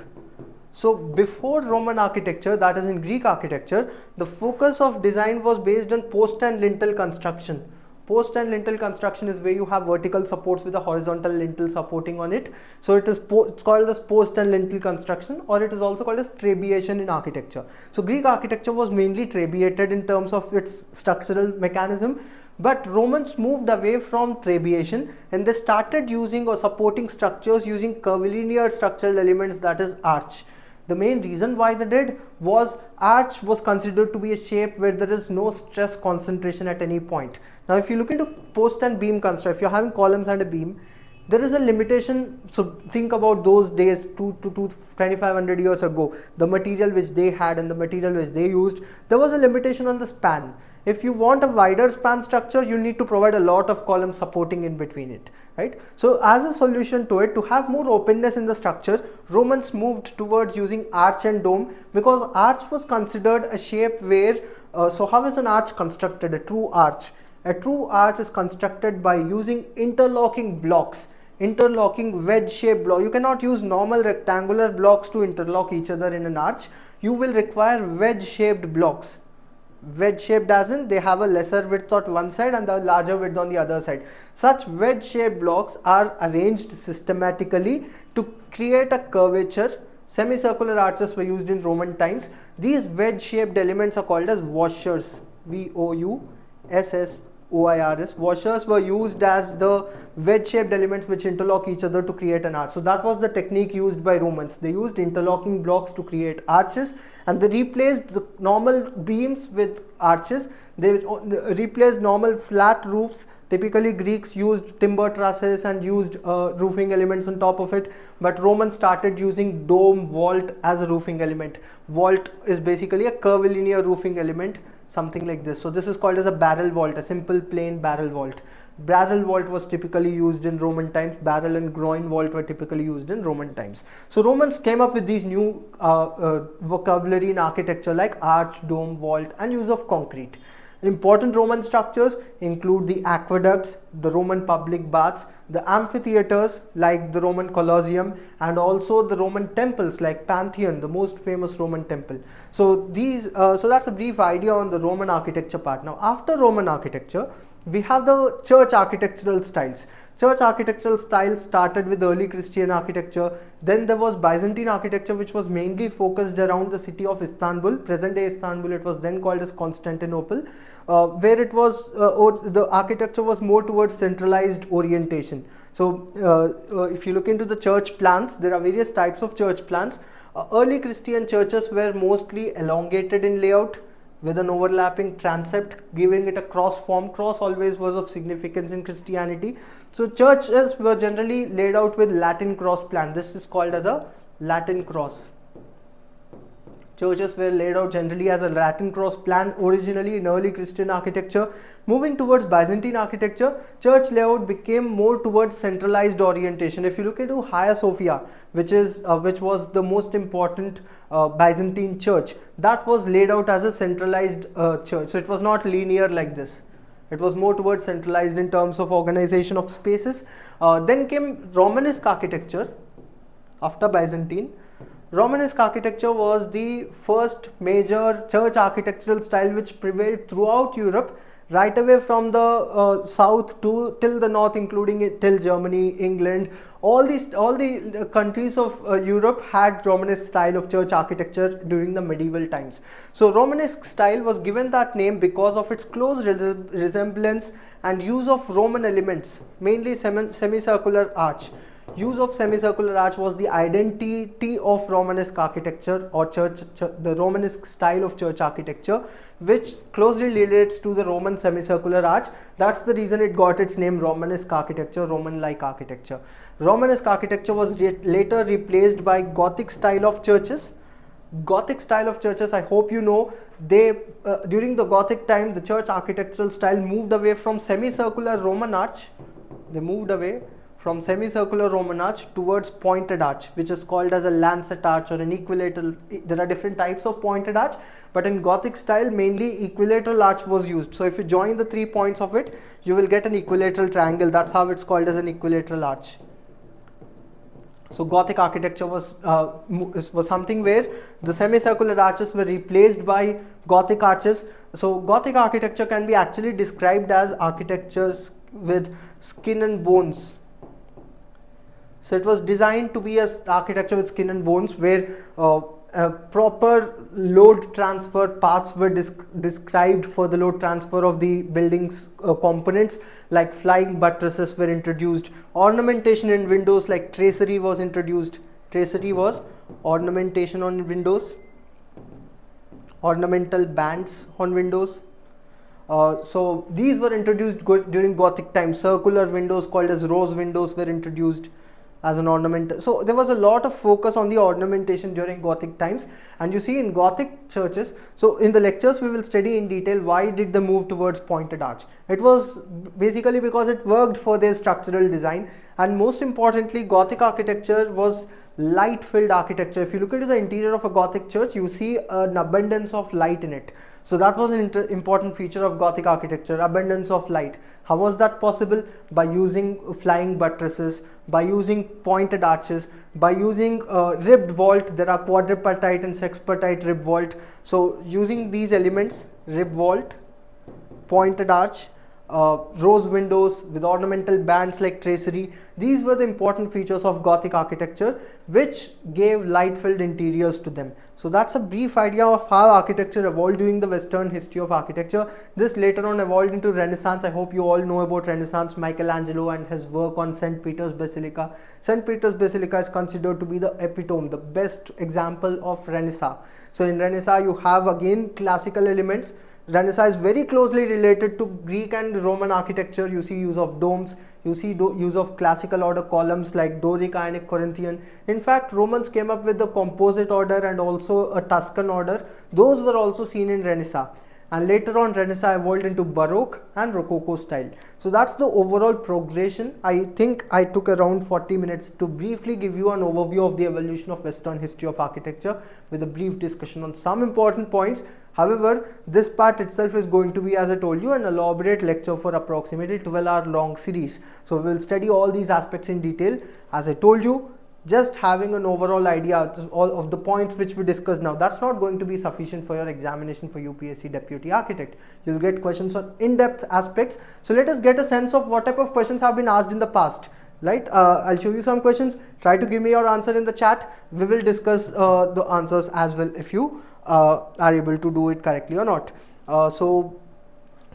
So before Roman architecture, that is in Greek architecture, the focus of design was based on post and lintel construction. Post and lintel construction is where you have vertical supports with a horizontal lintel supporting on it. So it's called as post and lintel construction, or it is also called as trabeation in architecture. So Greek architecture was mainly trabeated in terms of its structural mechanism, but Romans moved away from trabeation and they started using or supporting structures using curvilinear structural elements, that is arch. The main reason why they did was arch was considered to be a shape where there is no stress concentration at any point. Now if you look into post and beam construction, if you're having columns and a beam, there is a limitation. So think about those days, 2,500 years ago, the material which they had and the material which they used, there was a limitation on the span. If you want a wider span structure, you need to provide a lot of columns supporting in between it, right? So as a solution to it, to have more openness in the structure, Romans moved towards using arch and dome, because arch was considered a shape where, so how is an arch constructed, a true arch? A true arch is constructed by using interlocking blocks, interlocking wedge-shaped blocks. You cannot use normal rectangular blocks to interlock each other in an arch. You will require wedge-shaped blocks. Wedge-shaped as in they have a lesser width on one side and the larger width on the other side. Such wedge-shaped blocks are arranged systematically to create a curvature. Semicircular arches were used in Roman times. These wedge-shaped elements are called as washers. V-O-U-S-S-O-I-R-S. Washers were used as the wedge-shaped elements which interlock each other to create an arch. So that was the technique used by Romans. They used interlocking blocks to create arches, and they replaced the normal beams with arches. They replaced normal flat roofs. Typically Greeks used timber trusses and used roofing elements on top of it, but Romans started using dome, vault as a roofing element. Vault is basically a curvilinear roofing element, something like this. So this is called as a barrel vault, a simple plain barrel vault. Barrel vault was typically used in Roman times. Barrel and groin vault were typically used in Roman times. So Romans came up with these new vocabulary in architecture like arch, dome, vault and use of concrete. Important Roman structures include the aqueducts, the Roman public baths, the amphitheaters like the Roman Colosseum, and also the Roman temples like Pantheon, the most famous Roman temple. So so that's a brief idea on the Roman architecture part. Now after Roman architecture, we have the church architectural styles. Church architectural styles started with early Christian architecture. Then there was Byzantine architecture, which was mainly focused around the city of Istanbul, present day Istanbul. It was then called as Constantinople, where it was the architecture was more towards centralized orientation. So if you look into the church plans, there are various types of church plans. Early Christian churches were mostly elongated in layout, with an overlapping transept, giving it a cross form. Cross always was of significance in Christianity. So churches were generally laid out with Latin cross plan. This is called as a Latin cross. Churches were laid out generally as a Latin cross plan originally in early Christian architecture. Moving towards Byzantine architecture, church layout became more towards centralized orientation. If you look into Hagia Sophia, which was the most important Byzantine church, that was laid out as a centralized church. So it was not linear like this. It was more towards centralized in terms of organization of spaces. Then came Romanesque architecture after Byzantine. Romanesque architecture was the first major church architectural style which prevailed throughout Europe, right away from the south till the north, including till Germany, England. All the countries of Europe had Romanesque style of church architecture during the medieval times. So Romanesque style was given that name because of its close resemblance and use of Roman elements, mainly semicircular arch. Use of semicircular arch was the identity of Romanesque architecture or the Romanesque style of church architecture, which closely relates to the Roman semicircular arch. That's the reason it got its name Romanesque architecture, Roman-like architecture. Romanesque architecture was later replaced by Gothic style of churches. Gothic style of churches, I hope you know, during the Gothic time, the church architectural style moved away from semicircular Roman arch. They moved away from semicircular Roman arch towards pointed arch, which is called as a lancet arch or an equilateral. There are different types of pointed arch, but in Gothic style mainly equilateral arch was used. So if you join the 3 points of it, you will get an equilateral triangle. That's how it's called as an equilateral arch. So Gothic architecture was something where the semicircular arches were replaced by Gothic arches. So Gothic architecture can be actually described as architectures with skin and bones. So it was designed to be an architecture with skin and bones, where proper load transfer paths were described for the load transfer of the building's components, like flying buttresses were introduced. Ornamentation in windows like tracery was introduced. Tracery was ornamentation on windows, ornamental bands on windows. So these were introduced during Gothic times. Circular windows called as rose windows were introduced as an ornament. So there was a lot of focus on the ornamentation during Gothic times, and you see in Gothic churches. So in the lectures we will study in detail why did they move towards pointed arch. It was basically because it worked for their structural design, and most importantly Gothic architecture was light filled architecture. If you look into the interior of a Gothic church, you see an abundance of light in it. So that was an important feature of Gothic architecture, abundance of light. How was that possible? By using flying buttresses, by using pointed arches, by using ribbed vault. There are quadripartite and sexpartite ribbed vault. So using these elements, ribbed vault, pointed arch, rose windows with ornamental bands like tracery, these were the important features of Gothic architecture which gave light filled interiors to them. So that's a brief idea of how architecture evolved during the Western history of architecture. This later on evolved into Renaissance. I hope you all know about Renaissance, Michelangelo and his work on St. Peter's Basilica. St. Peter's Basilica is considered to be the epitome, the best example of Renaissance. So in Renaissance you have again classical elements. Renaissance is very closely related to Greek and Roman architecture. You see use of domes, you see use of classical order columns like Doric, Ionic, Corinthian. In fact, Romans came up with the composite order and also a Tuscan order. Those were also seen in Renaissance. And later on Renaissance evolved into Baroque and Rococo style. So that's the overall progression. I think I took around 40 minutes to briefly give you an overview of the evolution of Western history of architecture with a brief discussion on some important points. However, this part itself is going to be, as I told you, an elaborate lecture for approximately 12-hour long series. So we will study all these aspects in detail. As I told you, just having an overall idea of all of the points which we discussed now, that's not going to be sufficient for your examination for UPSC Deputy Architect. You'll get questions on in-depth aspects. So let us get a sense of what type of questions have been asked in the past. Right, I'll show you some questions. Try to give me your answer in the chat. We will discuss the answers as well if you are able to do it correctly or not.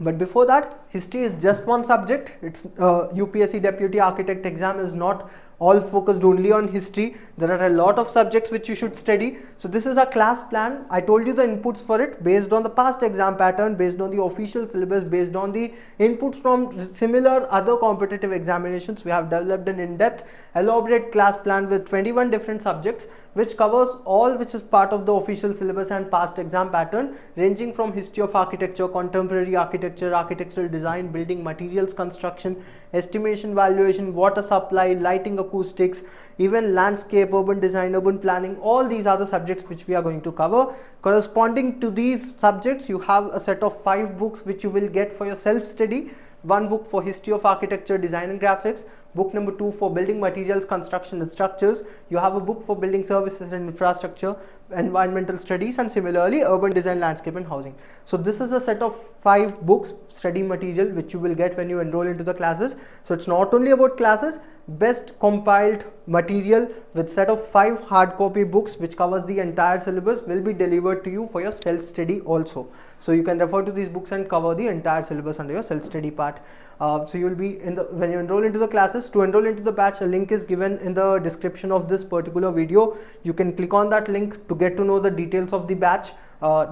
But before that, history is just one subject. It's UPSC Deputy Architect exam is not all focused only on history. There are a lot of subjects which you should study. So this is a class plan. I told you the inputs for it based on the past exam pattern, based on the official syllabus, based on the inputs from similar other competitive examinations. We have developed an in-depth, elaborate class plan with 21 different subjects, which covers all which is part of the official syllabus and past exam pattern, ranging from history of architecture, contemporary architecture, architectural design, building materials construction, estimation, valuation, water supply, lighting, acoustics, even landscape, urban design, urban planning. All these are the subjects which we are going to cover. Corresponding to these subjects, you have a set of 5 books which you will get for your self-study. One book for history of architecture, design and graphics. Book number 2 for building materials, construction and structures. You have a book for building services and infrastructure, environmental studies, and similarly urban design, landscape and housing. So this is a set of 5 books, study material, which you will get when you enroll into the classes. So it's not only about classes, best compiled material with set of 5 hard copy books which covers the entire syllabus will be delivered to you for your self-study also. So you can refer to these books and cover the entire syllabus under your self-study part. So you will be in the, when you enroll into the classes, to enroll into the batch, a link is given in the description of this particular video. You can click on that link to get to know the details of the batch,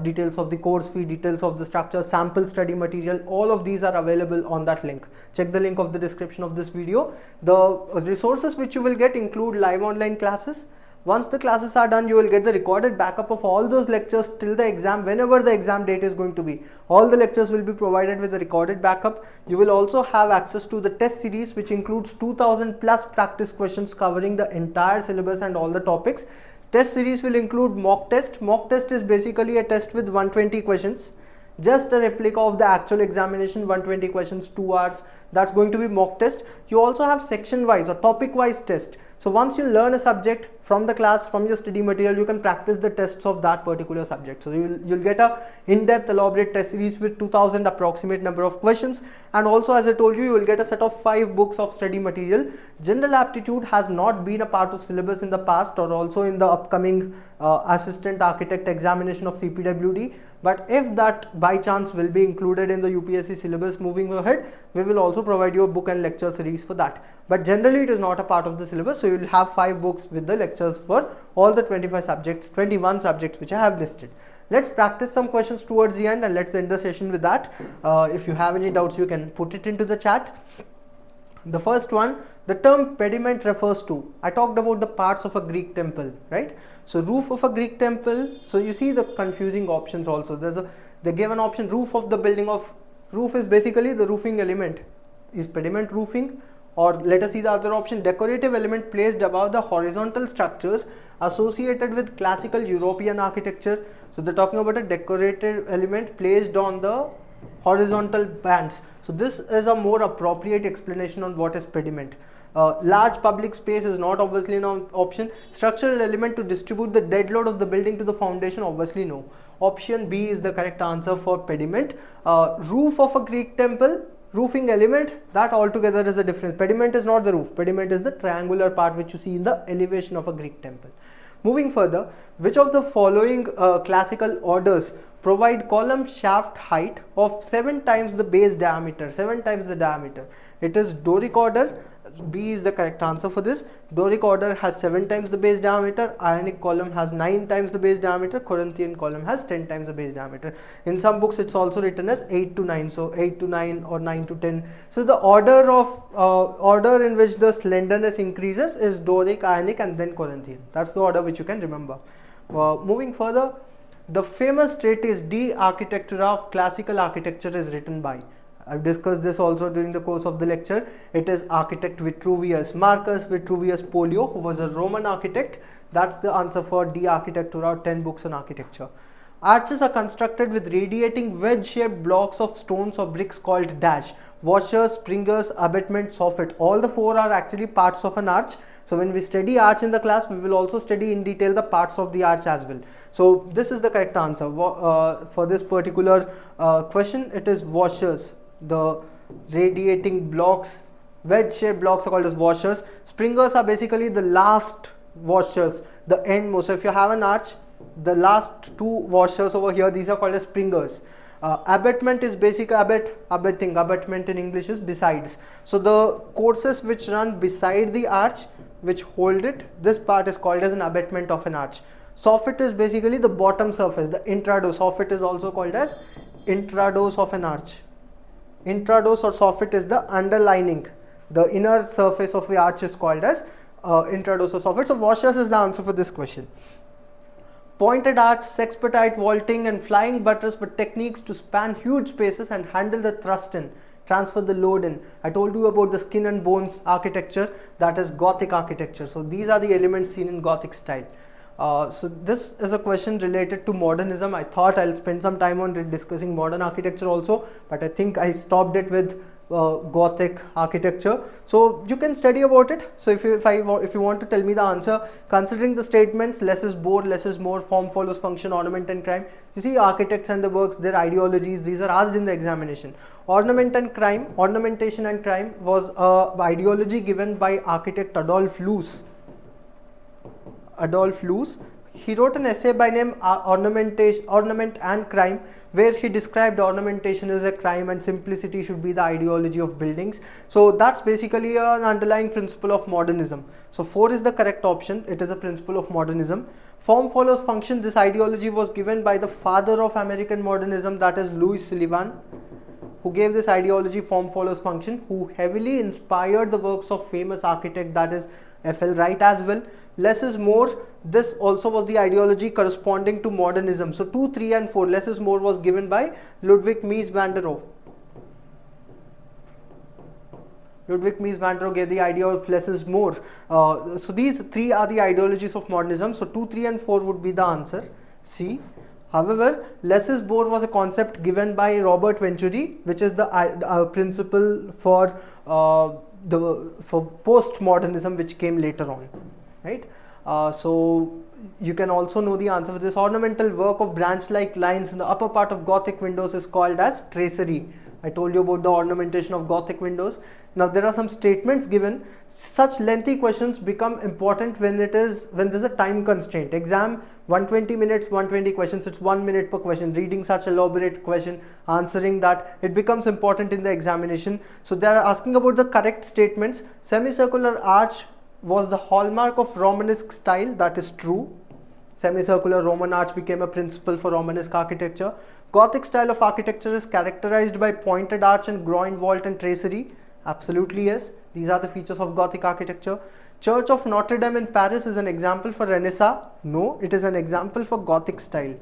details of the course fee, details of the structure, sample study material. All of these are available on that link. Check the link of the description of this video. The resources which you will get include live online classes. Once the classes are done, you will get the recorded backup of all those lectures till the exam, whenever the exam date is going to be. All the lectures will be provided with the recorded backup. You will also have access to the test series, which includes 2000 plus practice questions covering the entire syllabus and all the topics. Test series will include mock test. Mock test is basically a test with 120 questions. Just a replica of the actual examination, 120 questions, 2 hours. That's going to be mock test. You also have section wise or topic wise test. So once you learn a subject from the class, from your study material, you can practice the tests of that particular subject. So you'll get a in-depth elaborate test series with 2000 approximate number of questions. And also, as I told you, you will get a set of 5 books of study material. General aptitude has not been a part of syllabus in the past or also in the upcoming assistant architect examination of CPWD. But if that by chance will be included in the UPSC syllabus moving ahead, we will also provide you a book and lecture series for that. But generally it is not a part of the syllabus, so you will have 5 books with the lectures for all the 21 subjects which I have listed. Let's practice some questions towards the end and let's end the session with that. If you have any doubts, you can put it into the chat. The first one, the term pediment refers to, I talked about the parts of a Greek temple, right? So roof of a Greek temple, so you see the confusing options also. They gave an option, roof of the building of, roof is basically the roofing element. Is pediment roofing? Or let us see the other option, decorative element placed above the horizontal structures associated with classical European architecture. So they're talking about a decorative element placed on the horizontal bands. So this is a more appropriate explanation on what is pediment. Large public space is not obviously an option. Structural element to distribute the dead load of the building to the foundation, obviously no. Option B is the correct answer for pediment. Roof of a Greek temple, roofing element, that altogether is a difference. Pediment is not the roof. Pediment is the triangular part which you see in the elevation of a Greek temple. Moving further, which of the following classical orders provide column shaft height of 7 times the base diameter, 7 times the diameter? It is Doric order. B is the correct answer for this. Doric order has 7 times the base diameter, Ionic column has 9 times the base diameter, Corinthian column has 10 times the base diameter. In some books it's also written as 8 to 9, so 8 to 9 or 9 to 10. So the order in which the slenderness increases is Doric, Ionic and then Corinthian. That's the order which you can remember. Moving further, the famous treatise De Architectura of Classical Architecture is written by, I've discussed this also during the course of the lecture. It is architect Vitruvius, Marcus Vitruvius Pollio, who was a Roman architect. That's the answer for De Architectura, 10 books on architecture. Arches are constructed with radiating wedge-shaped blocks of stones or bricks called dash. Washers, springers, abutment, soffit. All the four are actually parts of an arch. So when we study arch in the class, we will also study in detail the parts of the arch as well. So this is the correct answer. For this particular question, it is washers. The radiating blocks, wedge-shaped blocks are called as washers. Springers are basically the last washers, the endmost. So if you have an arch, the last two washers over here, these are called as springers. Abutment is basically abutment in English is besides. So the courses which run beside the arch, which hold it, this part is called as an abutment of an arch. Soffit is basically the bottom surface, the intradose. Soffit is also called as intradose of an arch. Intradose or soffit is the underlining, the inner surface of the arch is called as intradose or soffit. So washers is the answer for this question. Pointed arch, sexpetite, vaulting and flying buttress were techniques to span huge spaces and handle the thrust in, transfer the load in. I told you about the skin and bones architecture, that is Gothic architecture. So these are the elements seen in Gothic style. So this is a question related to modernism. I thought I'll spend some time on discussing modern architecture also, but I think I stopped it with Gothic architecture. So you can study about it. So if you want to tell me the answer, considering the statements less is more, less is more, form follows function, ornament and crime. You see, architects and the works, their ideologies, these are asked in the examination. Ornament and crime, ornamentation and crime was a ideology given by architect Adolf Loos. He wrote an essay by name Ornament and Crime, where he described ornamentation as a crime and simplicity should be the ideology of buildings. So that's basically an underlying principle of modernism. So 4 is the correct option. It is a principle of modernism. Form follows function. This ideology was given by the father of American modernism, that is Louis Sullivan, who gave this ideology form follows function, who heavily inspired the works of famous architect, that is F.L. Wright as well. Less is more, this also was the ideology corresponding to modernism. So 2, 3 and 4, less is more was given by Ludwig Mies van der Rohe. Ludwig Mies van der Rohe gave the idea of less is more. So these 3 are the ideologies of modernism. So 2, 3 and 4 would be the answer, C. However, less is more was a concept given by Robert Venturi, which is the principle for postmodernism, which came later on, right? So you can also know the answer for this. Ornamental work of branch-like lines in the upper part of Gothic windows is called as tracery. I told you about the ornamentation of Gothic windows. Now there are some statements given. Such lengthy questions become important when there's a time constraint. Exam 120 minutes, 120 questions, it's 1 minute per question. Reading such elaborate question, answering that, it becomes important in the examination. So they are asking about the correct statements. Semicircular arch was the hallmark of Romanesque style, that is true. Semicircular Roman arch became a principle for Romanesque architecture. Gothic style of architecture is characterized by pointed arch and groin vault and tracery. Absolutely yes, these are the features of Gothic architecture. Church of Notre Dame in Paris is an example for Renaissance. No, it is an example for Gothic style.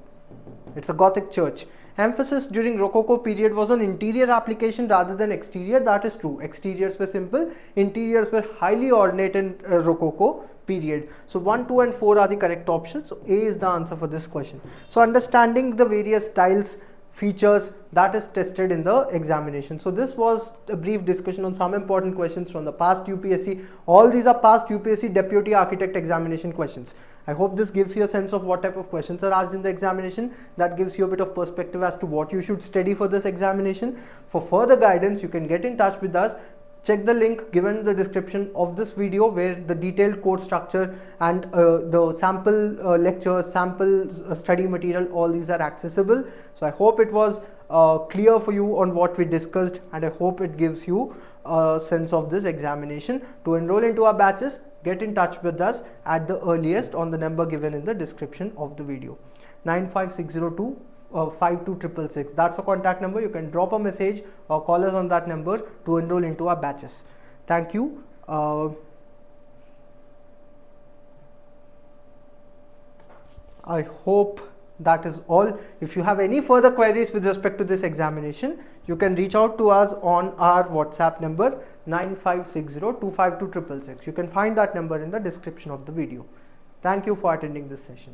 It's a Gothic church. Emphasis during Rococo period was on interior application rather than exterior. That is true. Exteriors were simple, interiors were highly ornate in Rococo period. So 1, 2 and 4 are the correct options. So A is the answer for this question. So understanding the various styles, features, that is tested in the examination. So this was a brief discussion on some important questions from the past UPSC. All these are past UPSC Deputy Architect examination questions. I hope this gives you a sense of what type of questions are asked in the examination. That gives you a bit of perspective as to what you should study for this examination. For further guidance, you can get in touch with us. Check the link given in the description of this video, where the detailed course structure and the sample lectures, sample study material, all these are accessible. So I hope it was clear for you on what we discussed, and I hope it gives you a sense of this examination. To enroll into our batches, get in touch with us at the earliest on the number given in the description of the video. 95602 52666. That's a contact number. You can drop a message or call us on that number to enroll into our batches. Thank you. I hope that is all. If you have any further queries with respect to this examination, you can reach out to us on our WhatsApp number 9560252666. You can find that number in the description of the video. Thank you for attending this session.